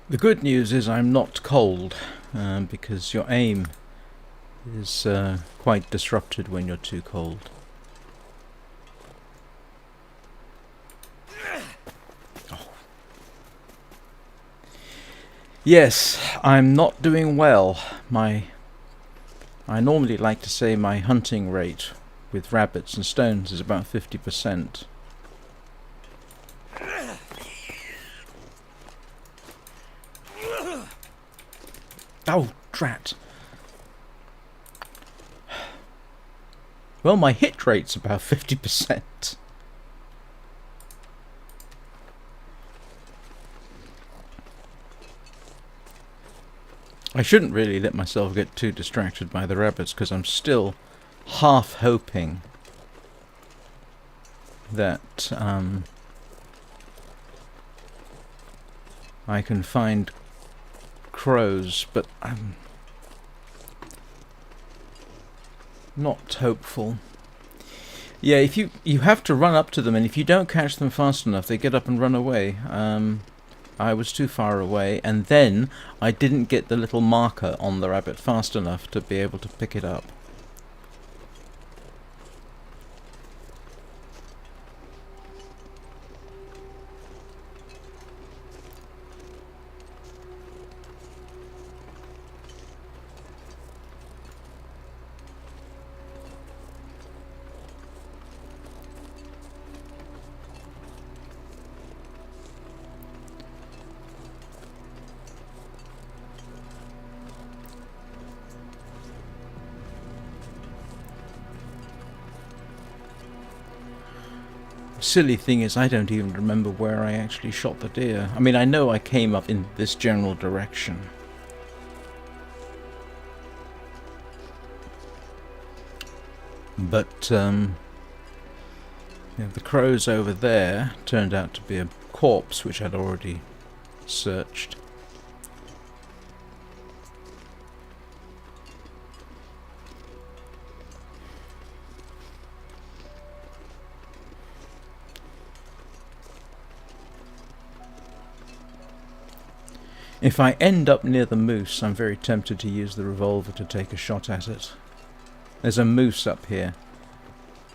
The good news is I'm not cold, because your aim is quite disrupted when you're too cold. Oh. Yes, I'm not doing well. I normally like to say my hunting rate with rabbits and stones is about 50%. Oh, drat. Well, my hit rate's about 50%. I shouldn't really let myself get too distracted by the rabbits, because I'm still half hoping that I can find crows, but I'm not hopeful. Yeah, if you have to run up to them, and if you don't catch them fast enough, they get up and run away. I was too far away, and then I didn't get the little marker on the rabbit fast enough to be able to pick it up. Silly thing is, I don't even remember where I actually shot the deer. I mean, I know I came up in this general direction. But, the crows over there turned out to be a corpse which I'd already searched. If I end up near the moose, I'm very tempted to use the revolver to take a shot at it. There's a moose up here,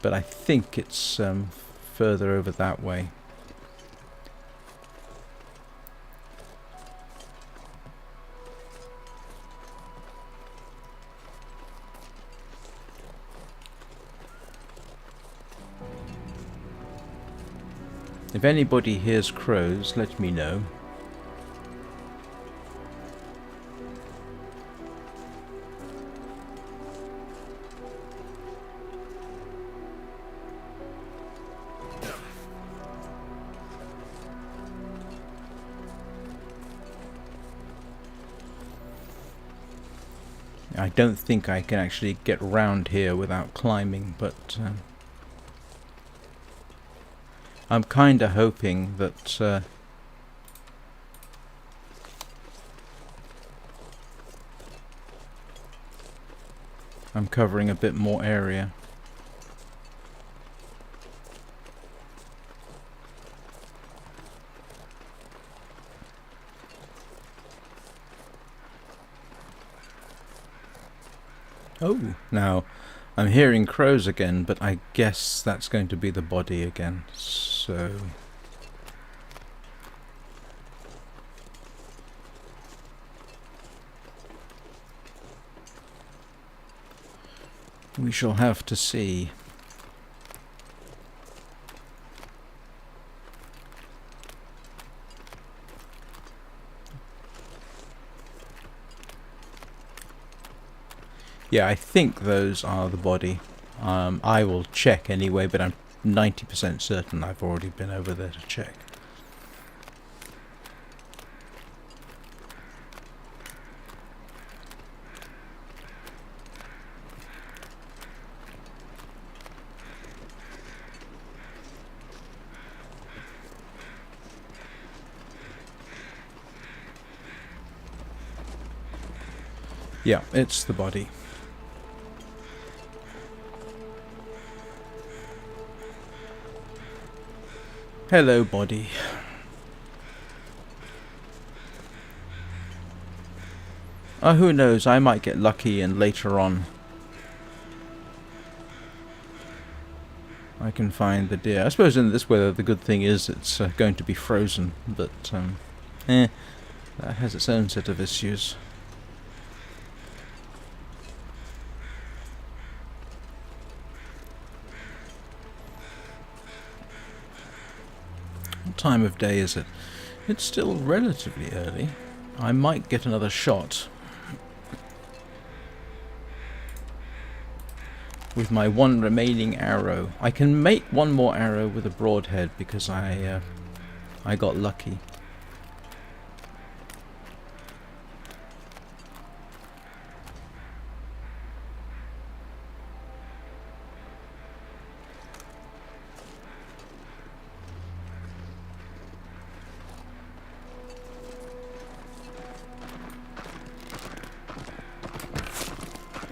but I think it's further over that way. If anybody hears crows, let me know. I don't think I can actually get round here without climbing, but I'm kinda hoping that I'm covering a bit more area. Oh, now I'm hearing crows again, but I guess that's going to be the body again, so... we shall have to see. Yeah, I think those are the body. I will check anyway, but I'm 90% certain I've already been over there to check. Yeah, it's the body. Hello, body. Who knows, I might get lucky and later on I can find the deer. I suppose in this weather the good thing is it's going to be frozen, but that has its own set of issues. What time of day is it? It's still relatively early. I might get another shot with my one remaining arrow. I can make one more arrow with a broadhead because I got lucky.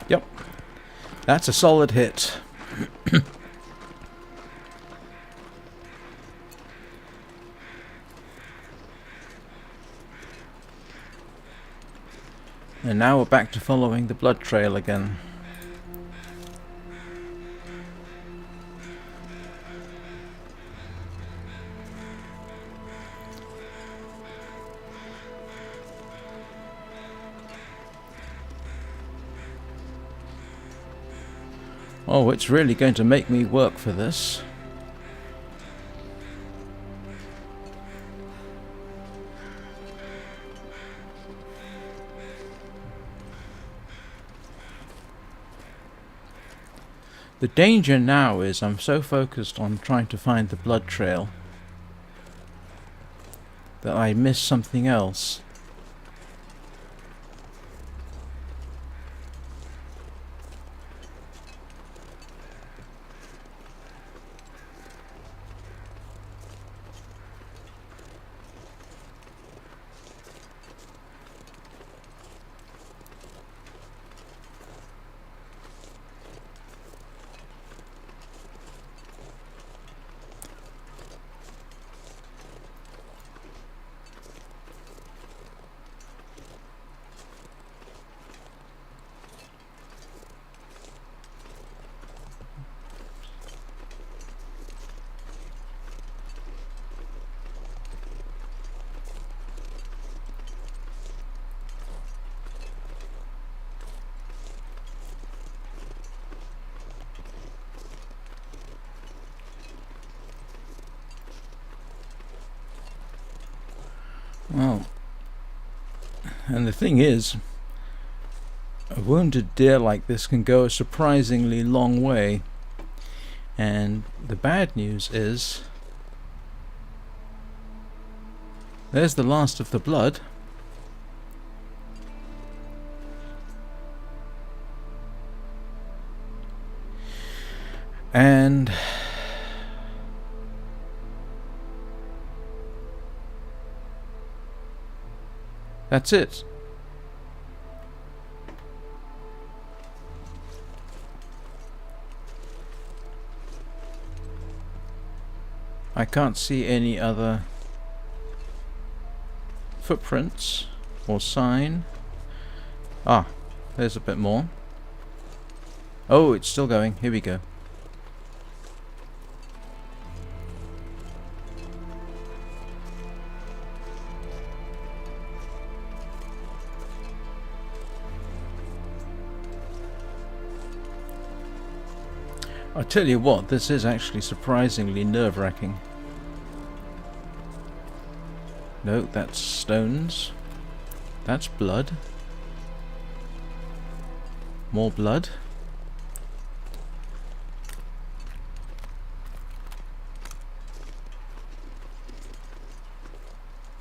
Yep, that's a solid hit. And now we're back to following the blood trail again. Oh, it's really going to make me work for this. The danger now is I'm so focused on trying to find the blood trail that I miss something else. Well, and the thing is, a wounded deer like this can go a surprisingly long way. And the bad news is, there's the last of the blood. And that's it. I can't see any other footprints or sign. Ah, there's a bit more. Oh, it's still going. Here we go. I tell you what, this is actually surprisingly nerve-wracking. No, that's stones. That's blood. more blood.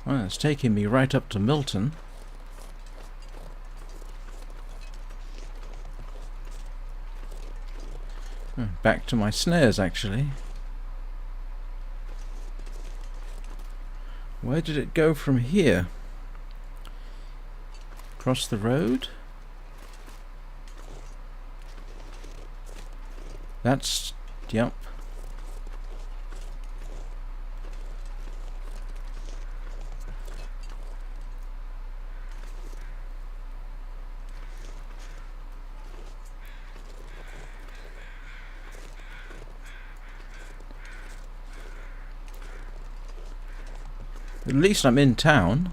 Well, it's taking me right up to Milton. Back to my snares, actually. Where did it go from here? Across the road? That's... yep. At least I'm in town.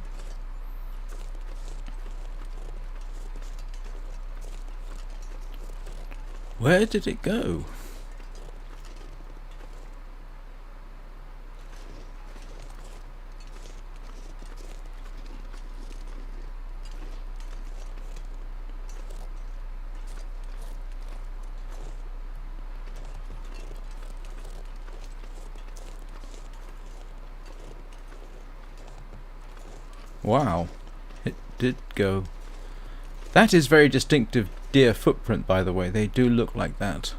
Where did it go? Wow, it did go. That is very distinctive deer footprint, by the way. They do look like that.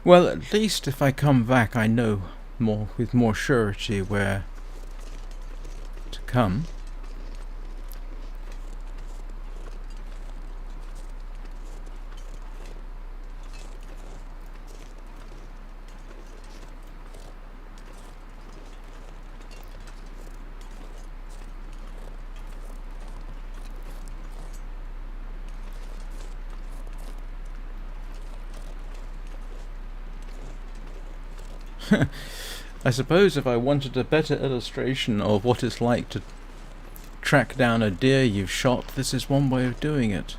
Well, at least if I come back, I know more with more surety where to come. I suppose if I wanted a better illustration of what it's like to track down a deer you've shot, this is one way of doing it.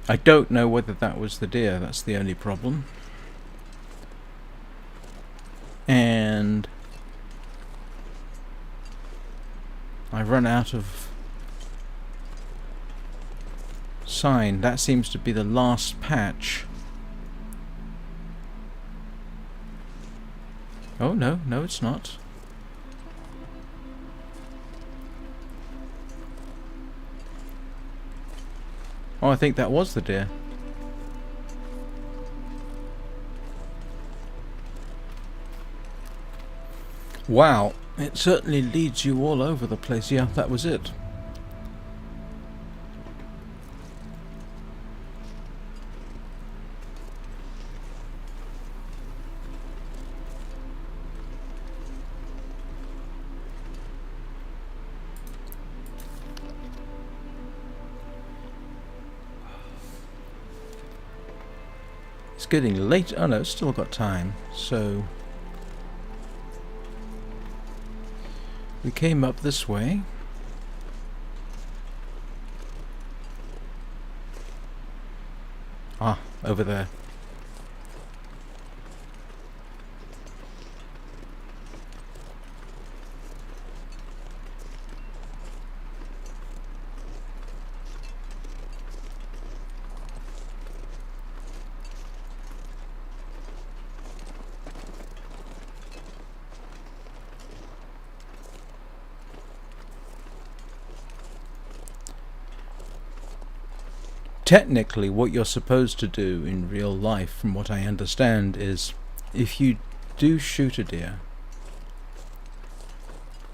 I don't know whether that was the deer, that's the only problem. And I've run out of sign. That seems to be the last patch. Oh no, no it's not. Oh, I think that was the deer. Wow, it certainly leads you all over the place. Yeah, that was it. It's getting late. Oh no, it's still got time. So we came up this way. Ah, over there. Technically, what you're supposed to do in real life, from what I understand, is if you do shoot a deer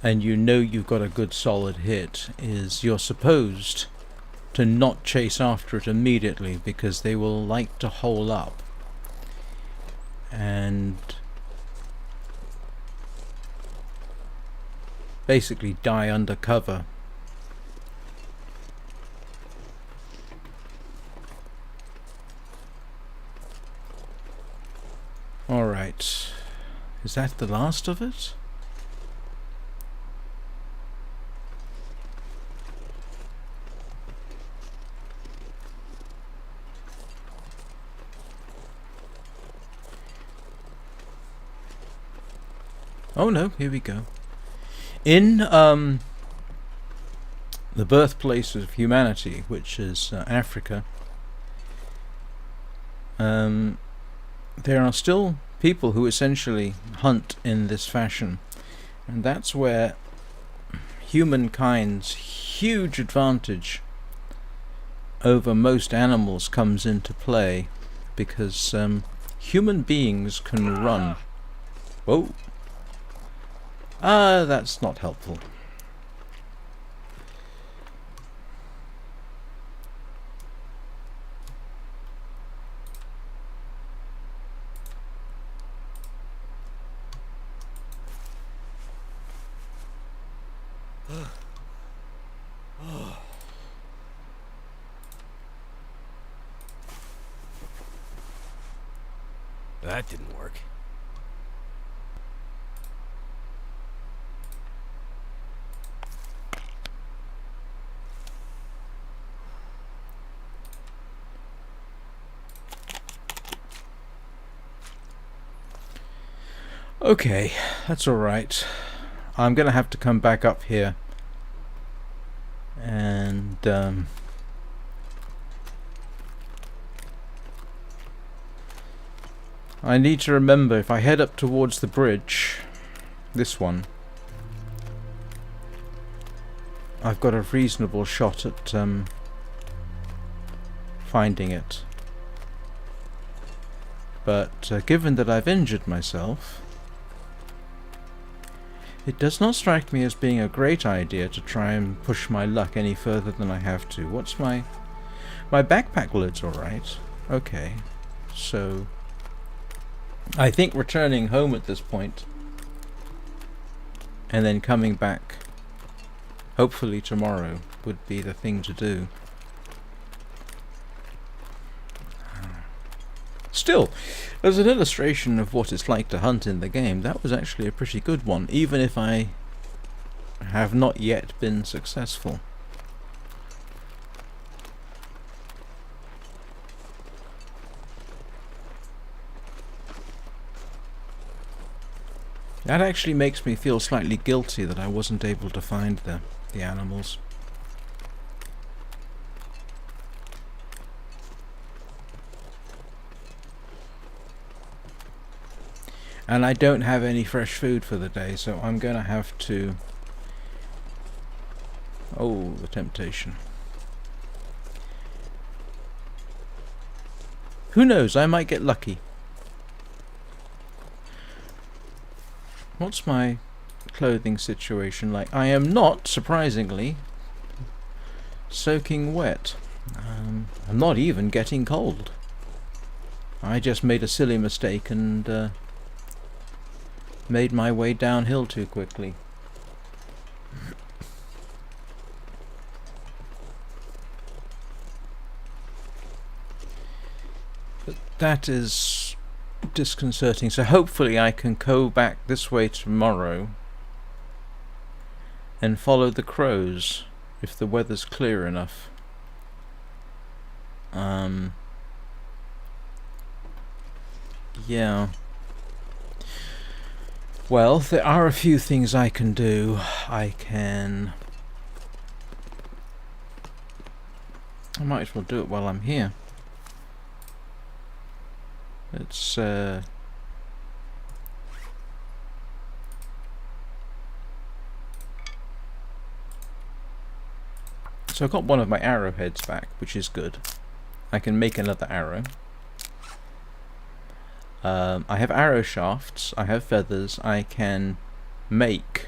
and you know you've got a good solid hit, is you're supposed to not chase after it immediately, because they will like to hole up and basically die under cover. Alright, is that the last of it? Oh no, here we go. In the birthplace of humanity, which is Africa, there are still people who essentially hunt in this fashion, and that's where humankind's huge advantage over most animals comes into play, because human beings can run. Whoa. That's not helpful. That didn't work. Okay, that's alright. I'm gonna have to come back up here and I need to remember, if I head up towards the bridge, this one, I've got a reasonable shot at finding it. But given that I've injured myself, it does not strike me as being a great idea to try and push my luck any further than I have to. What's my backpack load's alright. Okay, so I think returning home at this point and then coming back hopefully tomorrow would be the thing to do. Still, as an illustration of what it's like to hunt in the game, that was actually a pretty good one, even if I have not yet been successful. That actually makes me feel slightly guilty that I wasn't able to find the animals. And I don't have any fresh food for the day, so I'm going to have to... Oh, the temptation. Who knows, I might get lucky. What's my clothing situation like? I am not, surprisingly, soaking wet. I'm not even getting cold. I just made a silly mistake and made my way downhill too quickly. But that is disconcerting, so hopefully I can go back this way tomorrow and follow the crows if the weather's clear enough. Yeah. Well, there are a few things I can do. I might as well do it while I'm here. It's so I've got one of my arrowheads back, which is good. I can make another arrow. I have arrow shafts, I have feathers, I can make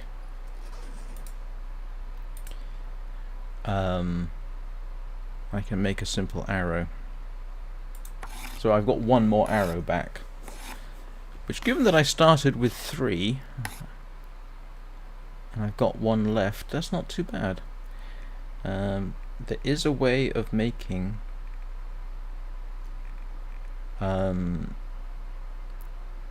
a simple arrow. So I've got one more arrow back, which, given that I started with 3 and I've got 1 left, that's not too bad. There is a way of making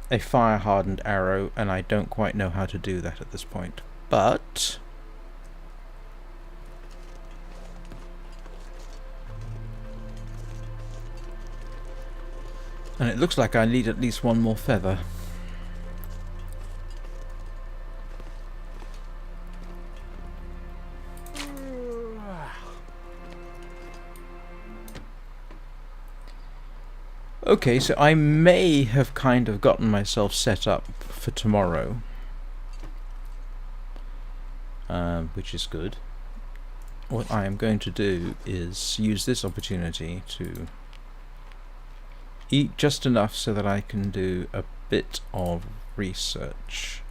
a fire-hardened arrow, and I don't quite know how to do that at this point. But and it looks like I need at least 1 more feather. Okay, so I may have kind of gotten myself set up for tomorrow, which is good. What I am going to do is use this opportunity to eat just enough so that I can do a bit of research.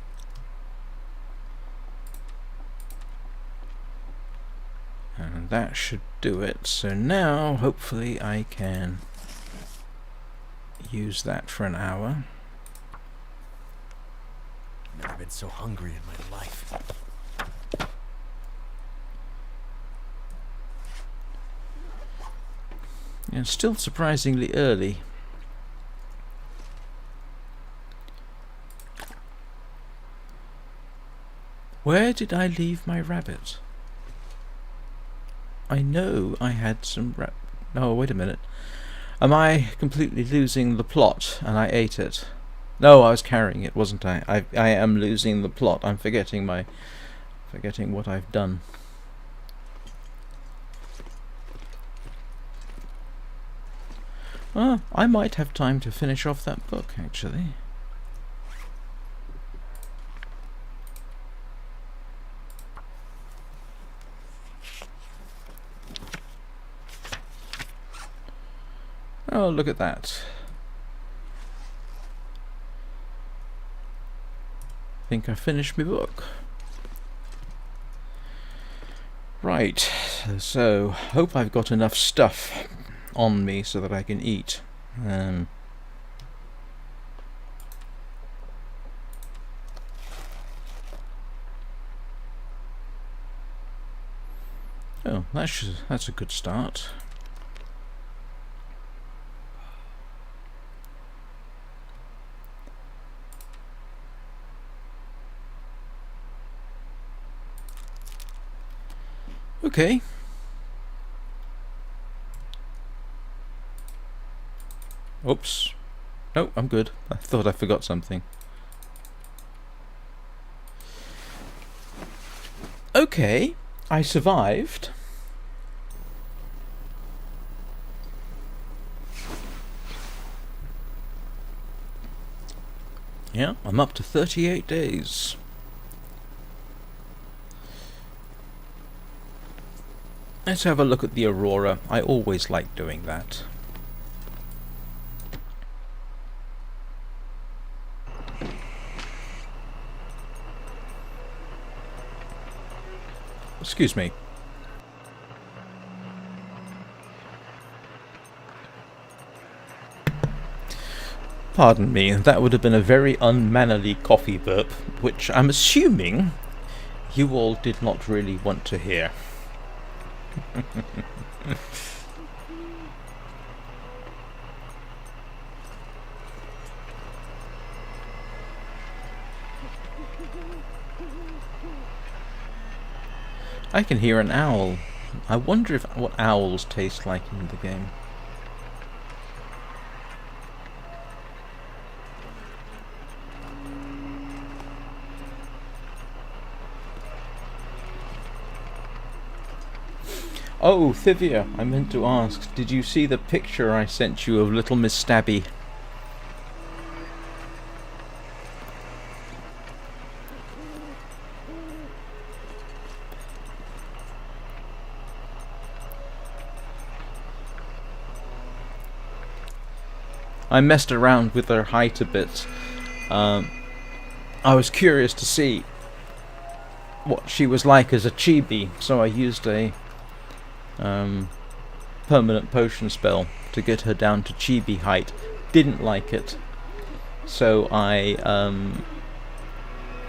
And that should do it. So now, hopefully, I can use that for an hour. Never been so hungry in my life. And still surprisingly early. Where did I leave my rabbit? I know I had some Oh, wait a minute. Am I completely losing the plot and I ate it? No, I was carrying it, wasn't I? I am losing the plot. I'm forgetting what I've done. I might have time to finish off that book, actually. Oh, look at that. I think I finished my book. Right, so hope I've got enough stuff on me so that I can eat. Oh, that's a good start. Okay. Oops. No, I'm good. I thought I forgot something. Okay, I survived. Yeah, I'm up to 38 days. Let's have a look at the aurora. I always like doing that. Excuse me. Pardon me, that would have been a very unmannerly coffee burp, which I'm assuming you all did not really want to hear. I can hear an owl. I wonder what owls taste like in the game. Oh, Thivia, I meant to ask, did you see the picture I sent you of little Miss Stabby? I messed around with her height a bit. I was curious to see what she was like as a chibi, so I used a permanent potion spell to get her down to chibi height. Didn't like it, so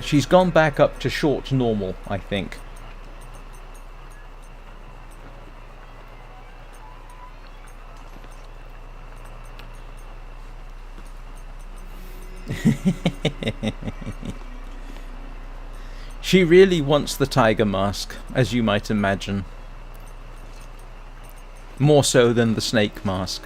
she's gone back up to short normal, I think. She really wants the tiger mask, as you might imagine. More so than the snake mask.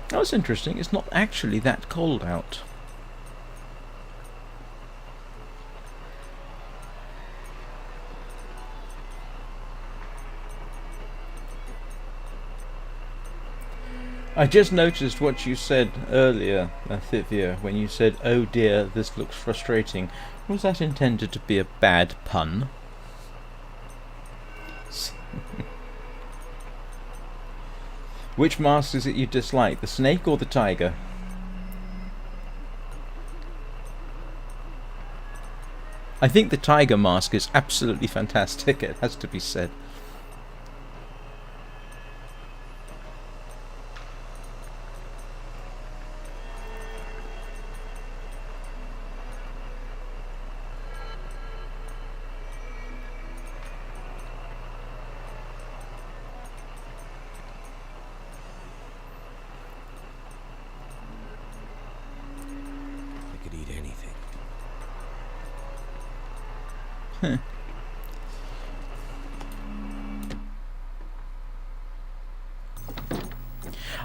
That's interesting, it's not actually that cold out. I just noticed what you said earlier, Thivia, when you said, "Oh dear, this looks frustrating." Was that intended to be a bad pun? Which mask is it you dislike, the snake or the tiger? I think the tiger mask is absolutely fantastic, it has to be said. I could eat anything.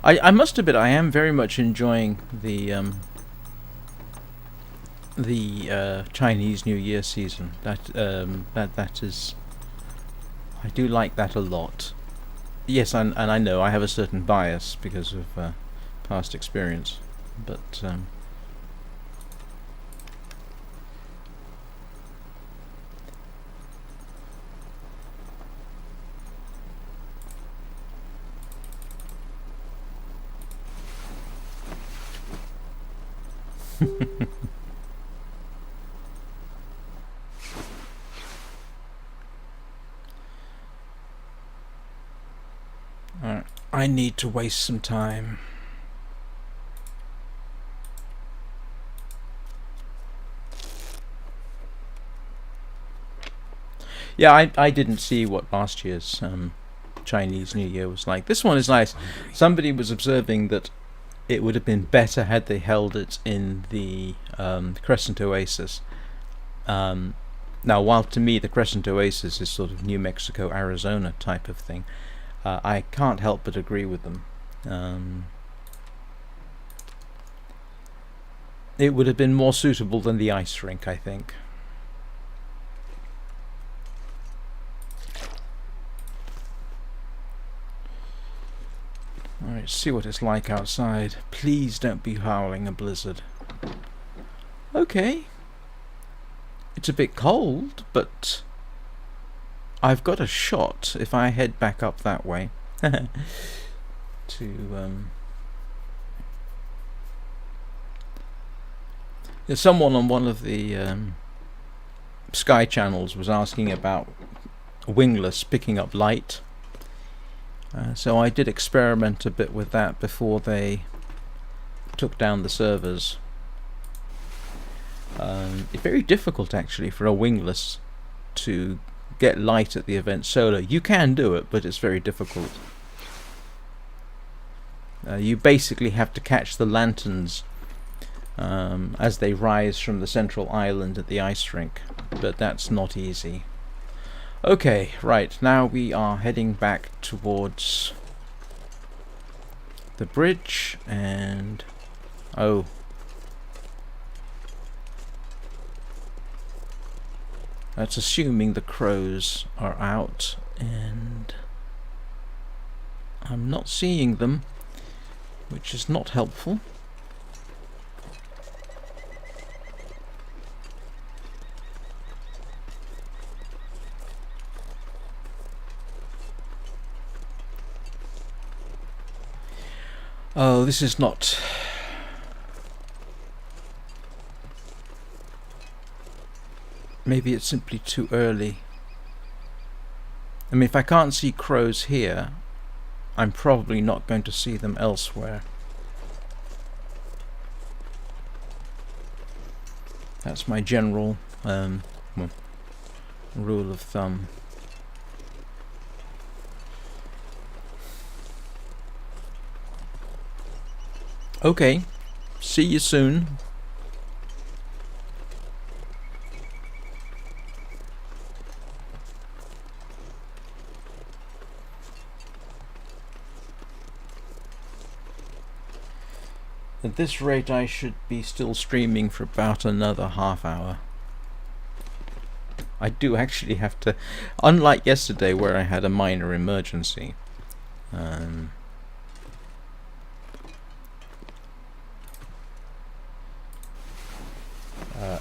I must admit, I am very much enjoying the Chinese New Year season. That is, I do like that a lot. Yes, and I know I have a certain bias because of past experience, but alright, I need to waste some time. Yeah, I didn't see what last year's Chinese New Year was like. This one is nice. Somebody was observing that it would have been better had they held it in the Crescent Oasis. Now, while to me the Crescent Oasis is sort of New Mexico, Arizona type of thing, I can't help but agree with them. It would have been more suitable than the ice rink, I think. Alright, see what it's like outside. Please don't be howling a blizzard. Okay. It's a bit cold, but I've got a shot if I head back up that way. Someone on one of the Sky channels was asking about wingless picking up light. So I did experiment a bit with that before they took down the servers. It's very difficult actually for a wingless to get light at the event solar. You can do it, but it's very difficult. You basically have to catch the lanterns as they rise from the central island at the ice rink, but that's not easy. Okay, right, now we are heading back towards the bridge, and oh, that's assuming the crows are out, and I'm not seeing them, which is not helpful. Oh, this is not... Maybe it's simply too early. I mean, if I can't see crows here, I'm probably not going to see them elsewhere. That's my general rule of thumb. Okay, see you soon. At this rate I should be still streaming for about another half hour. I do actually have to, unlike yesterday where I had a minor emergency,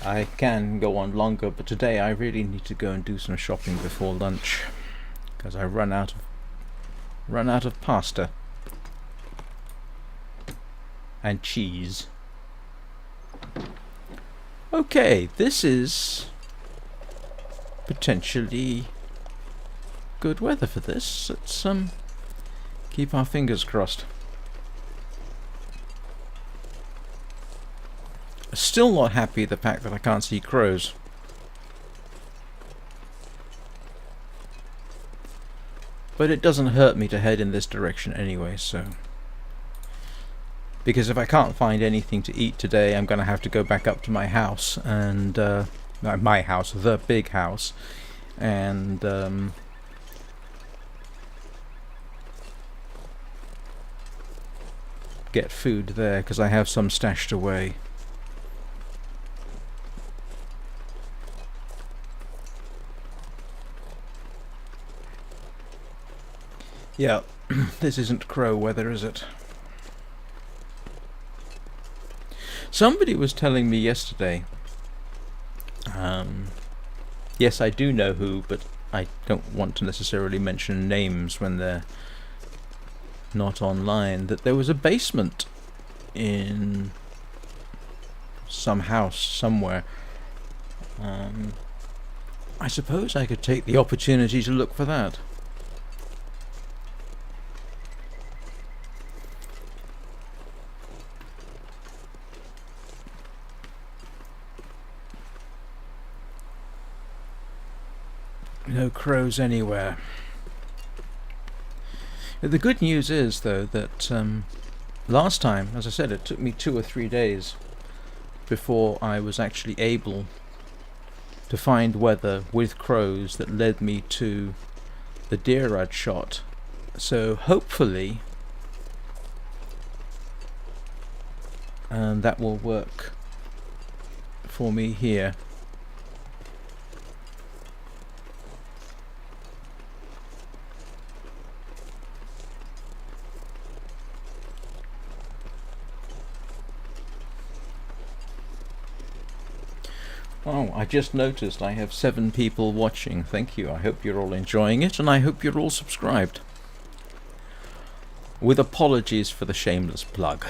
I can go on longer, but today I really need to go and do some shopping before lunch, because I run out of pasta and cheese. Okay, this is potentially good weather for this. Let's keep our fingers crossed. Still not happy the fact that I can't see crows. But it doesn't hurt me to head in this direction anyway, so... Because if I can't find anything to eat today, I'm going to have to go back up to my house, and... not my house, the big house. And... get food there, because I have some stashed away. Yeah, this isn't crow weather, is it? Somebody was telling me yesterday, yes, I do know who, but I don't want to necessarily mention names when they're not online, that there was a basement in some house somewhere. I suppose I could take the opportunity to look for that. No crows anywhere. The good news is, though, that last time, as I said, it took me 2 or 3 days before I was actually able to find weather with crows that led me to the deer I'd shot. So hopefully that will work for me here. Oh, I just noticed I have 7 people watching. Thank you. I hope you're all enjoying it, and I hope you're all subscribed. With apologies for the shameless plug.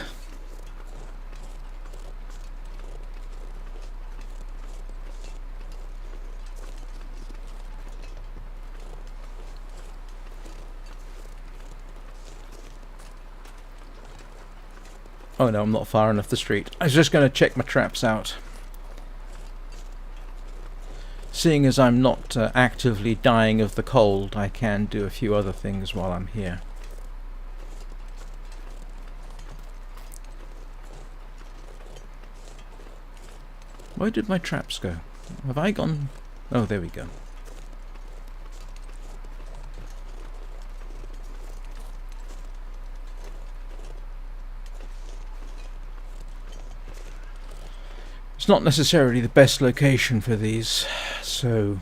Oh no, I'm not far enough the street. I was just going to check my traps out. Seeing as I'm not actively dying of the cold, I can do a few other things while I'm here. Where did my traps go? Have I gone? Oh, there we go. It's not necessarily the best location for these, so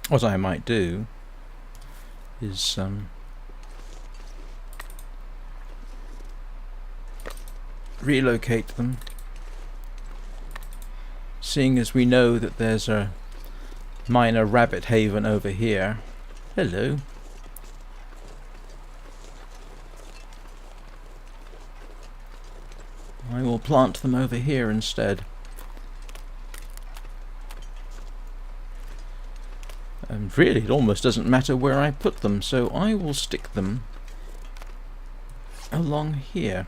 what I might do is relocate them, seeing as we know that there's a minor rabbit haven over here. Hello. I will plant them over here instead. And really, it almost doesn't matter where I put them, so I will stick them along here.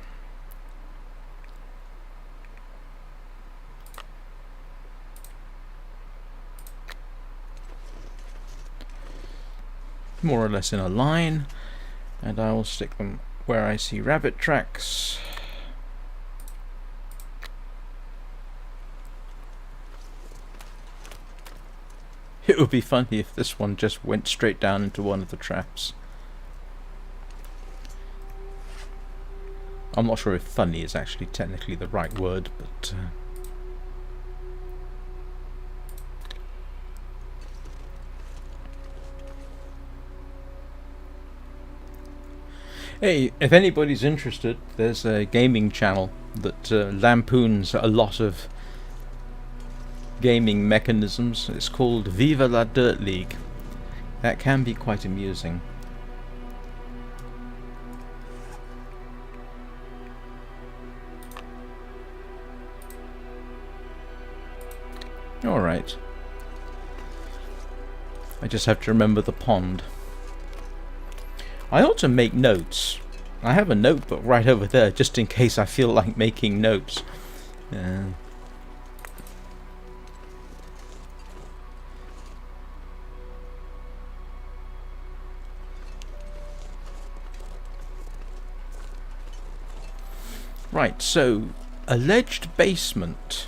More or less in a line, and I will stick them where I see rabbit tracks. It would be funny if this one just went straight down into one of the traps. I'm not sure if funny is actually technically the right word, but... Hey, if anybody's interested, there's a gaming channel that lampoons a lot of gaming mechanisms. It's called Viva la Dirt League. That can be quite amusing. Alright. I just have to remember the pond. I ought to make notes. I have a notebook right over there, just in case I feel like making notes. Right, so, alleged basement.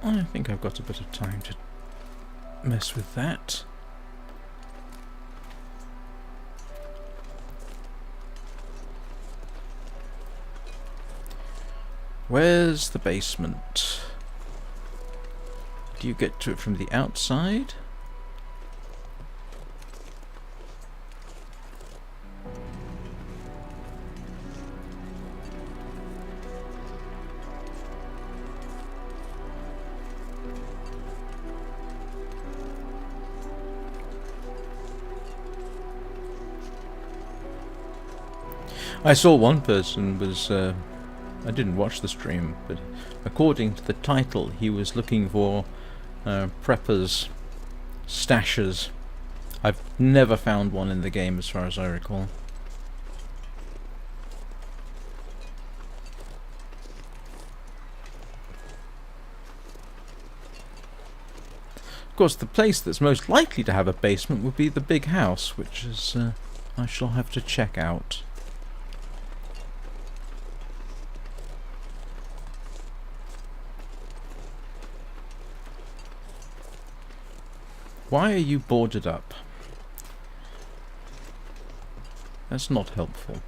I think I've got a bit of time to mess with that. Where's the basement? Do you get to it from the outside? I saw one person was, I didn't watch the stream, but according to the title, he was looking for preppers, stashers. I've never found one in the game as far as I recall. Of course, the place that's most likely to have a basement would be the big house, which is I shall have to check out. Why are you boarded up? That's not helpful.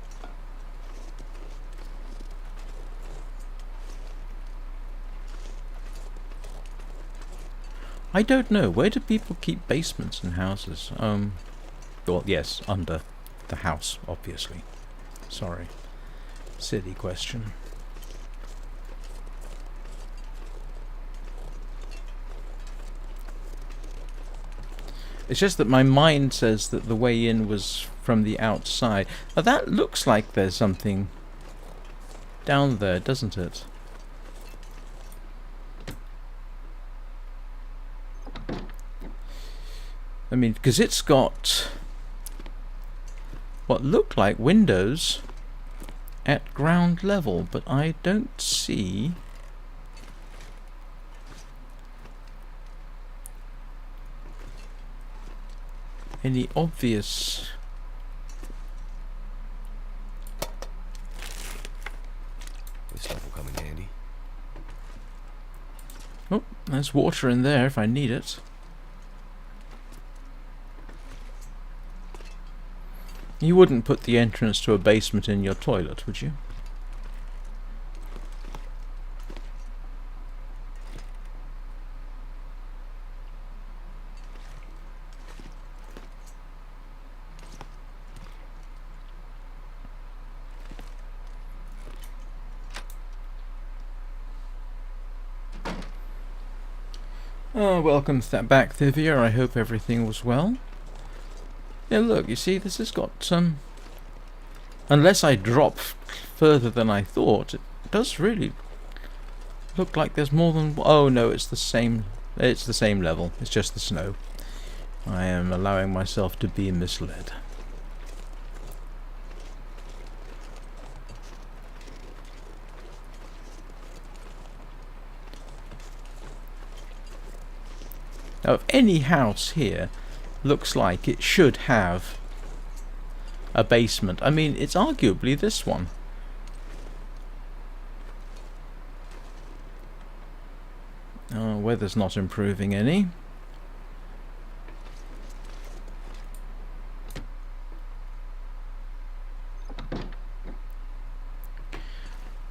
I don't know. Where do people keep basements in houses? Well, yes, under the house, obviously. Sorry. Silly question. It's just that my mind says that the way in was from the outside. Now that looks like there's something down there, doesn't it? I mean, because it's got what look like windows at ground level, but I don't see any obvious This stuff will come in handy. Oh, there's water in there if I need it. You wouldn't put the entrance to a basement in your toilet, would you? Oh, welcome back, Thivia. I hope everything was well. Yeah, look, you see, this has got some... Unless I drop further than I thought, it does really look like there's more than... Oh, no, it's the same... It's the same level. It's just the snow. I am allowing myself to be misled. Now, if any house here looks like it should have a basement, I mean, it's arguably this one. Oh, weather's not improving any.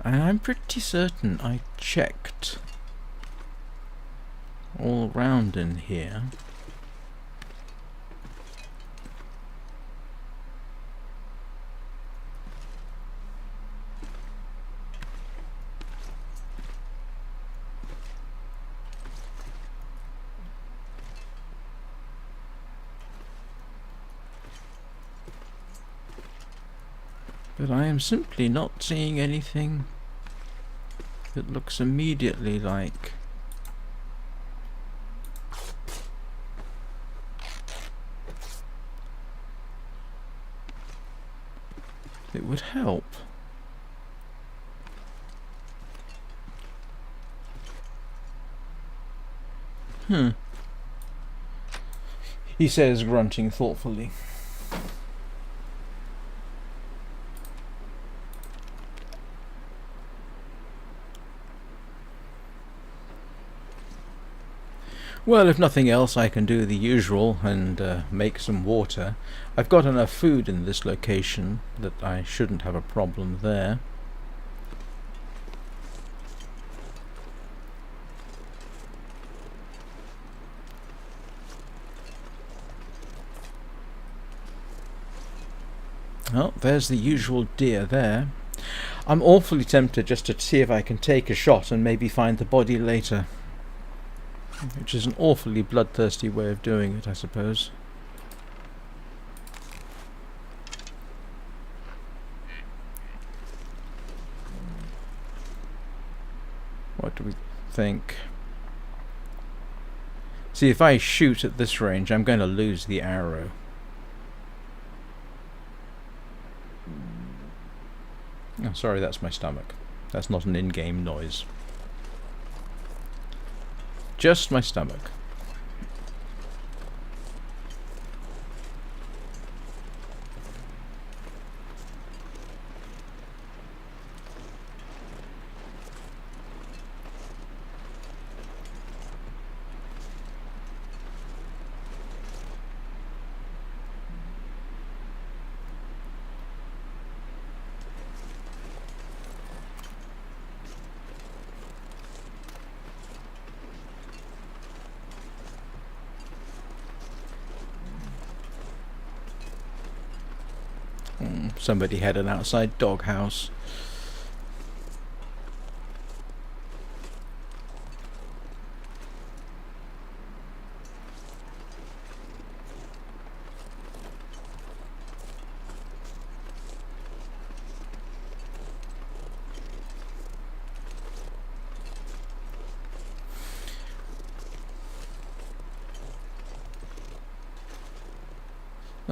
And I'm pretty certain I checked all round in here. But I am simply not seeing anything that looks immediately like it would help. He says, grunting thoughtfully. Well, if nothing else, I can do the usual and make some water. I've got enough food in this location that I shouldn't have a problem there. Oh, there's the usual deer there. I'm awfully tempted just to see if I can take a shot and maybe find the body later. Which is an awfully bloodthirsty way of doing it, I suppose. What do we think? See, if I shoot at this range, I'm going to lose the arrow. Oh, sorry, that's my stomach. That's not an in-game noise. Just my stomach. Somebody had an outside doghouse.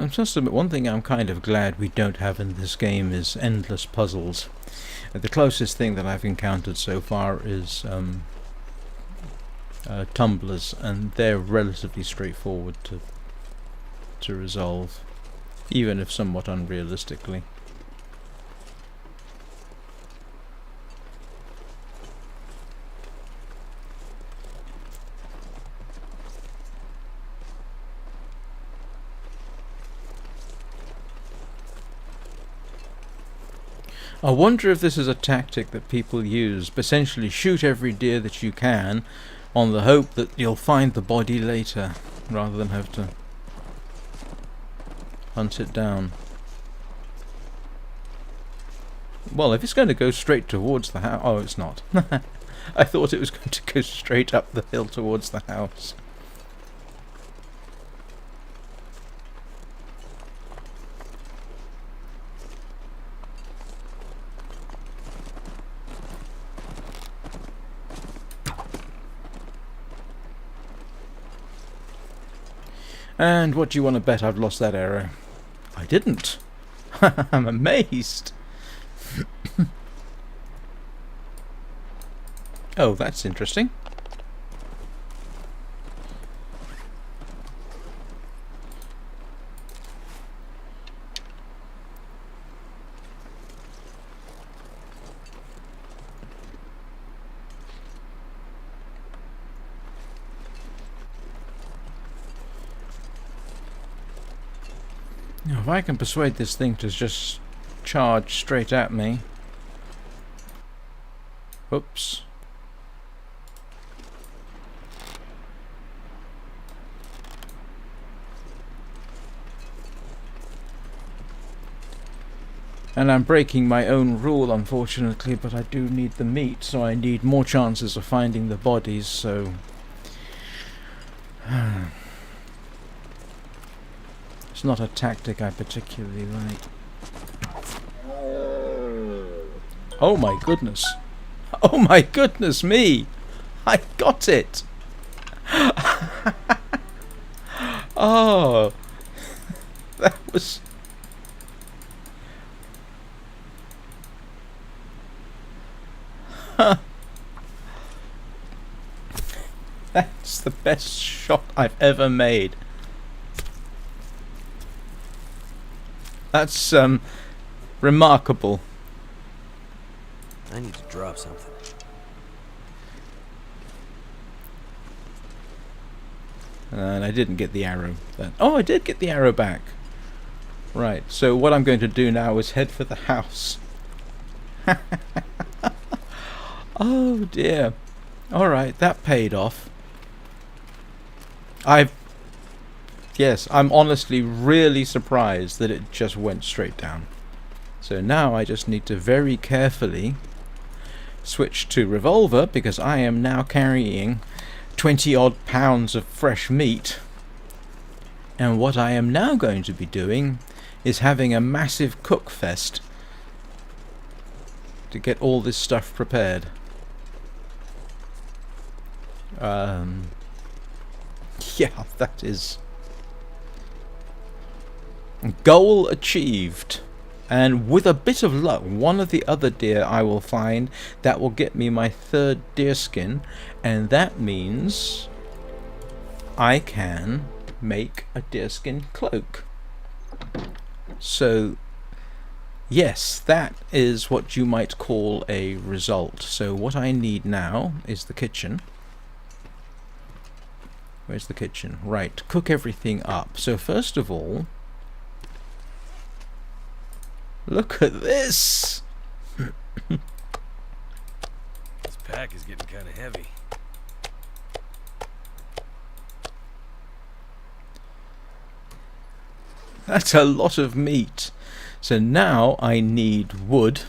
I must admit, one thing I'm kind of glad we don't have in this game is endless puzzles. The closest thing that I've encountered so far is tumblers, and they're relatively straightforward to resolve, even if somewhat unrealistically. I wonder if this is a tactic that people use, but essentially shoot every deer that you can on the hope that you'll find the body later, rather than have to hunt it down. Well, if it's going to go straight towards the house... Oh, it's not. I thought it was going to go straight up the hill towards the house. And what do you want to bet I've lost that arrow? I didn't. I'm amazed. Oh, that's interesting. Now, if I can persuade this thing to just charge straight at me... Oops. And I'm breaking my own rule, unfortunately, but I do need the meat, so I need more chances of finding the bodies, so... It's not a tactic I particularly like. Oh my goodness. Oh my goodness me. I got it. Oh, that was... That's the best shot I've ever made. That's remarkable. I need to drop something. And I didn't get the arrow then. Oh, I did get the arrow back. Right, so what I'm going to do now is head for the house. Oh dear. Alright, that paid off. Yes, I'm honestly really surprised that it just went straight down. So now I just need to very carefully switch to revolver, because I am now carrying 20 odd pounds of fresh meat. And what I am now going to be doing is having a massive cook fest to get all this stuff prepared. Yeah, that is goal achieved. And with a bit of luck, one of the other deer I will find that will get me my 3rd deer skin, and that means I can make a deerskin cloak. So yes, that is what you might call a result. So what I need now is the kitchen. Where's the kitchen? Right, cook everything up. So first of all, look at this! This pack is getting kind of heavy. That's a lot of meat. So now I need wood.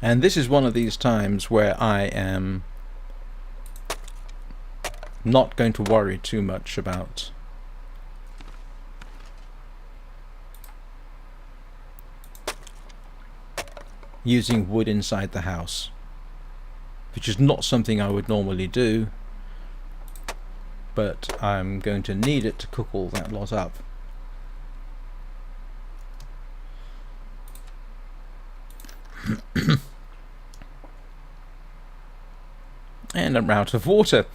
And this is one of these times where I am not going to worry too much about using wood inside the house, which is not something I would normally do, but I'm going to need it to cook all that lot up. And I'm out of water.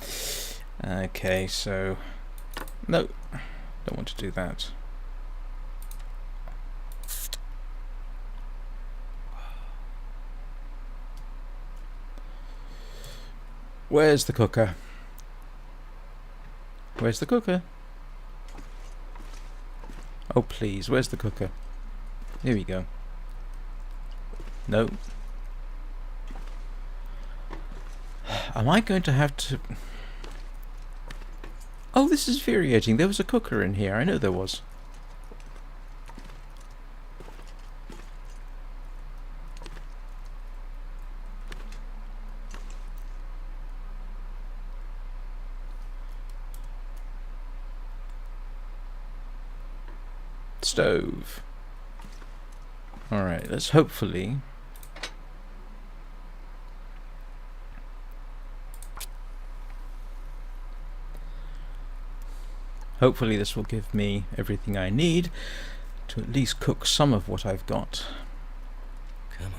Okay, so no, don't want to do that. Where's the cooker? Where's the cooker? Oh please, where's the cooker? Here we go. No. Am I going to have to... Oh, this is infuriating. There was a cooker in here. I know there was. Stove. Alright, let's hopefully... Hopefully this will give me everything I need to at least cook some of what I've got. Come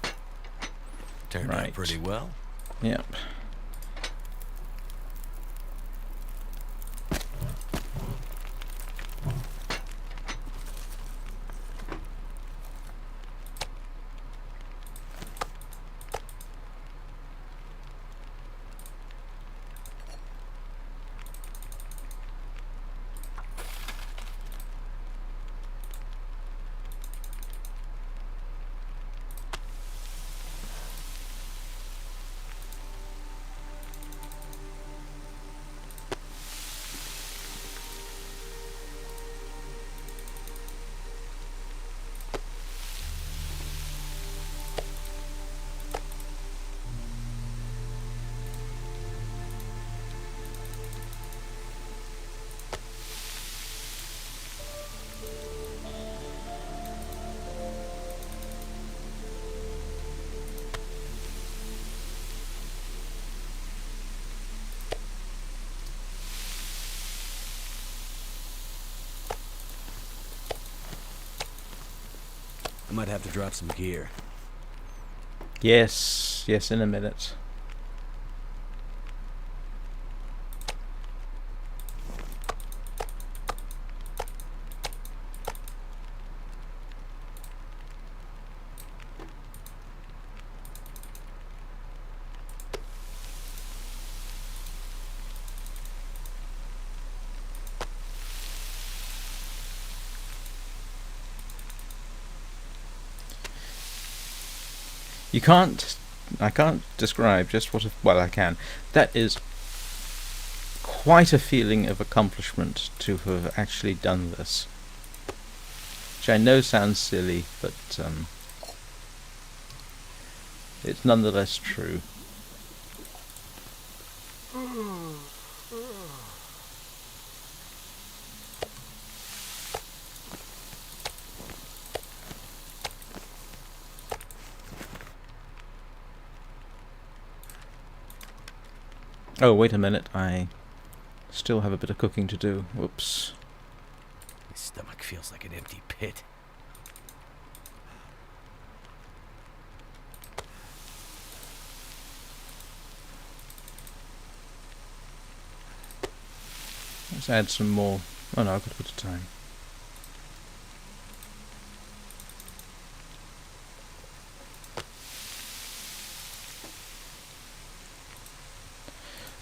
on. Turned out pretty well. Yep. I might have to drop some gear. Yes, yes, in a minute. I can't describe just what, well, I can. That is quite a feeling of accomplishment to have actually done this. Which I know sounds silly, but it's nonetheless true. Oh, wait a minute, I still have a bit of cooking to do. Whoops. My stomach feels like an empty pit. Let's add some more. Oh no, I've got a bit of time.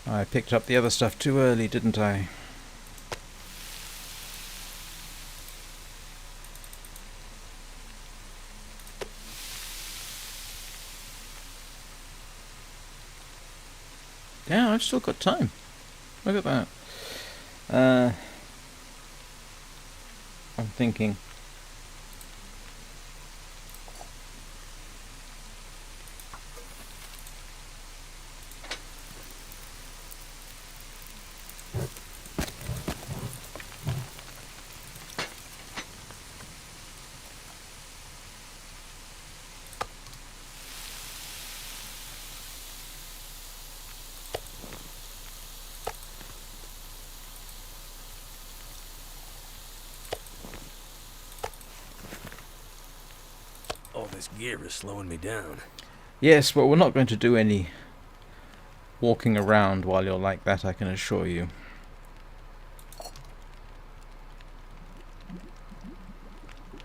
I picked up the other stuff too early, didn't I? Yeah, I've still got time. Look at that. I'm thinking. All this gear is slowing me down. Yes, but we're not going to do any walking around while you're like that, I can assure you.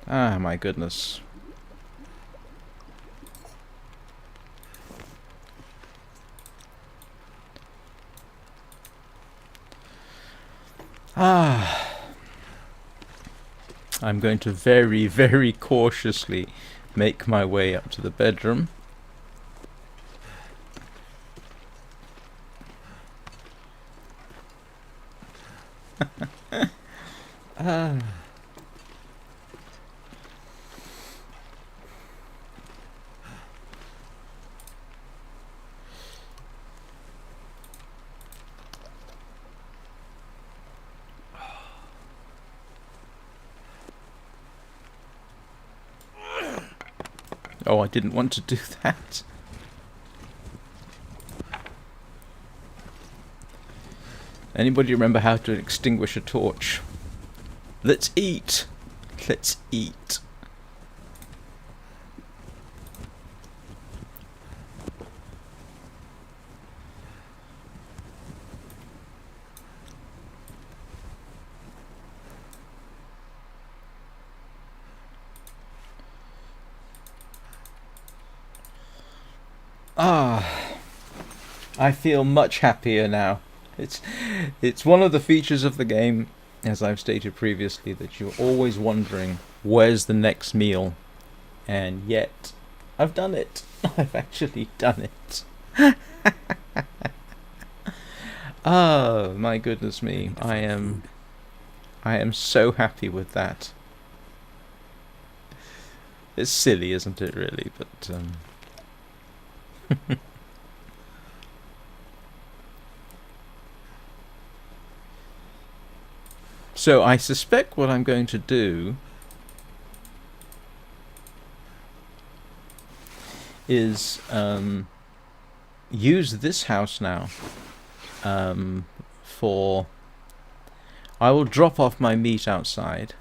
Ah, my goodness. Ah. I'm going to very, very cautiously make my way up to the bedroom. Ah. Oh, I didn't want to do that. Anybody remember how to extinguish a torch? Let's eat. Let's eat. Ah, I feel much happier now. It's one of the features of the game, as I've stated previously, that you're always wondering where's the next meal, and yet I've done it. I've actually done it. Oh my goodness me! I am so happy with that. It's silly, isn't it? Really, but. So I suspect what I'm going to do is use this house now for... I will drop off my meat outside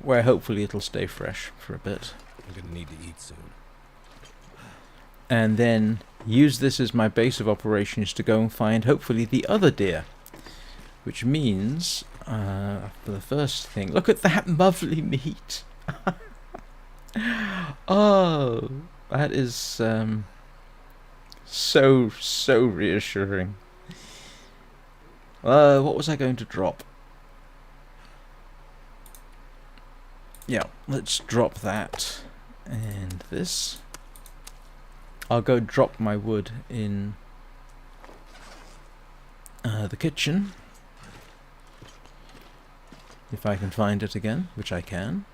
where hopefully it'll stay fresh for a bit. I'm gonna need to eat soon. And then use this as my base of operations to go and find hopefully the other deer. Which means, for the first thing, look at that lovely meat. Oh, that is so reassuring. What was I going to drop? Yeah, let's drop that and this. I'll go drop my wood in the kitchen. If I can find it again, which I can.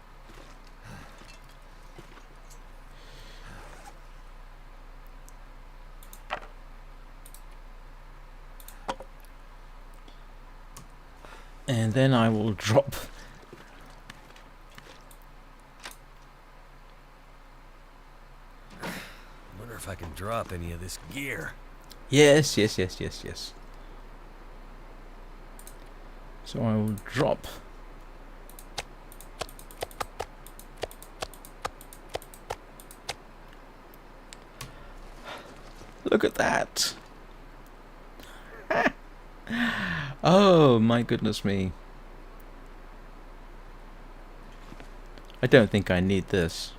And then I will drop... I wonder if I can drop any of this gear. Yes. So I will drop... Look at that! Oh, my goodness me. I don't think I need this.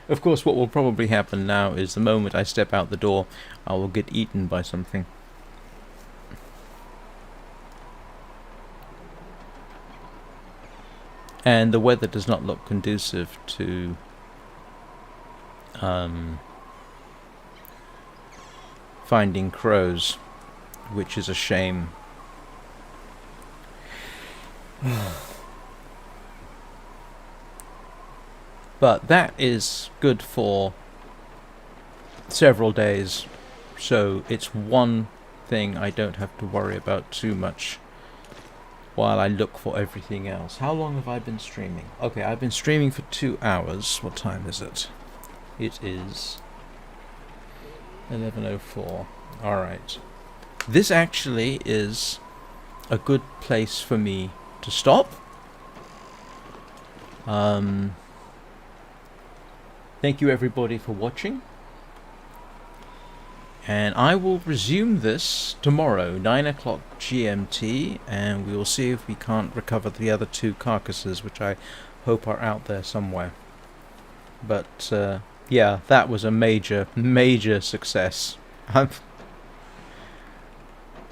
Of course, what will probably happen now is the moment I step out the door, I will get eaten by something. And the weather does not look conducive to finding crows, which is a shame. But that is good for several days, so it's one thing I don't have to worry about too much while I look for everything else. How long have I been streaming? Okay, I've been streaming for 2 hours. What time is it? It is 11:04. Alright. This actually is a good place for me to stop. Thank you everybody for watching. And I will resume this tomorrow, 9 o'clock GMT, and we will see if we can't recover the other 2 carcasses, which I hope are out there somewhere. But, yeah, that was a major success.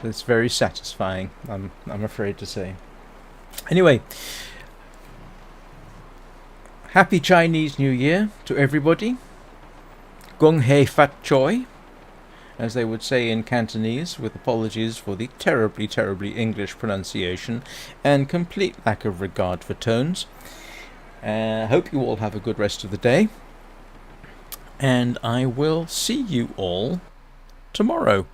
It's very satisfying, I'm afraid to say. Anyway, Happy Chinese New Year to everybody. Gong Hei Fat Choi, as they would say in Cantonese, with apologies for the terribly English pronunciation and complete lack of regard for tones. Hope you all have a good rest of the day, and I will see you all tomorrow.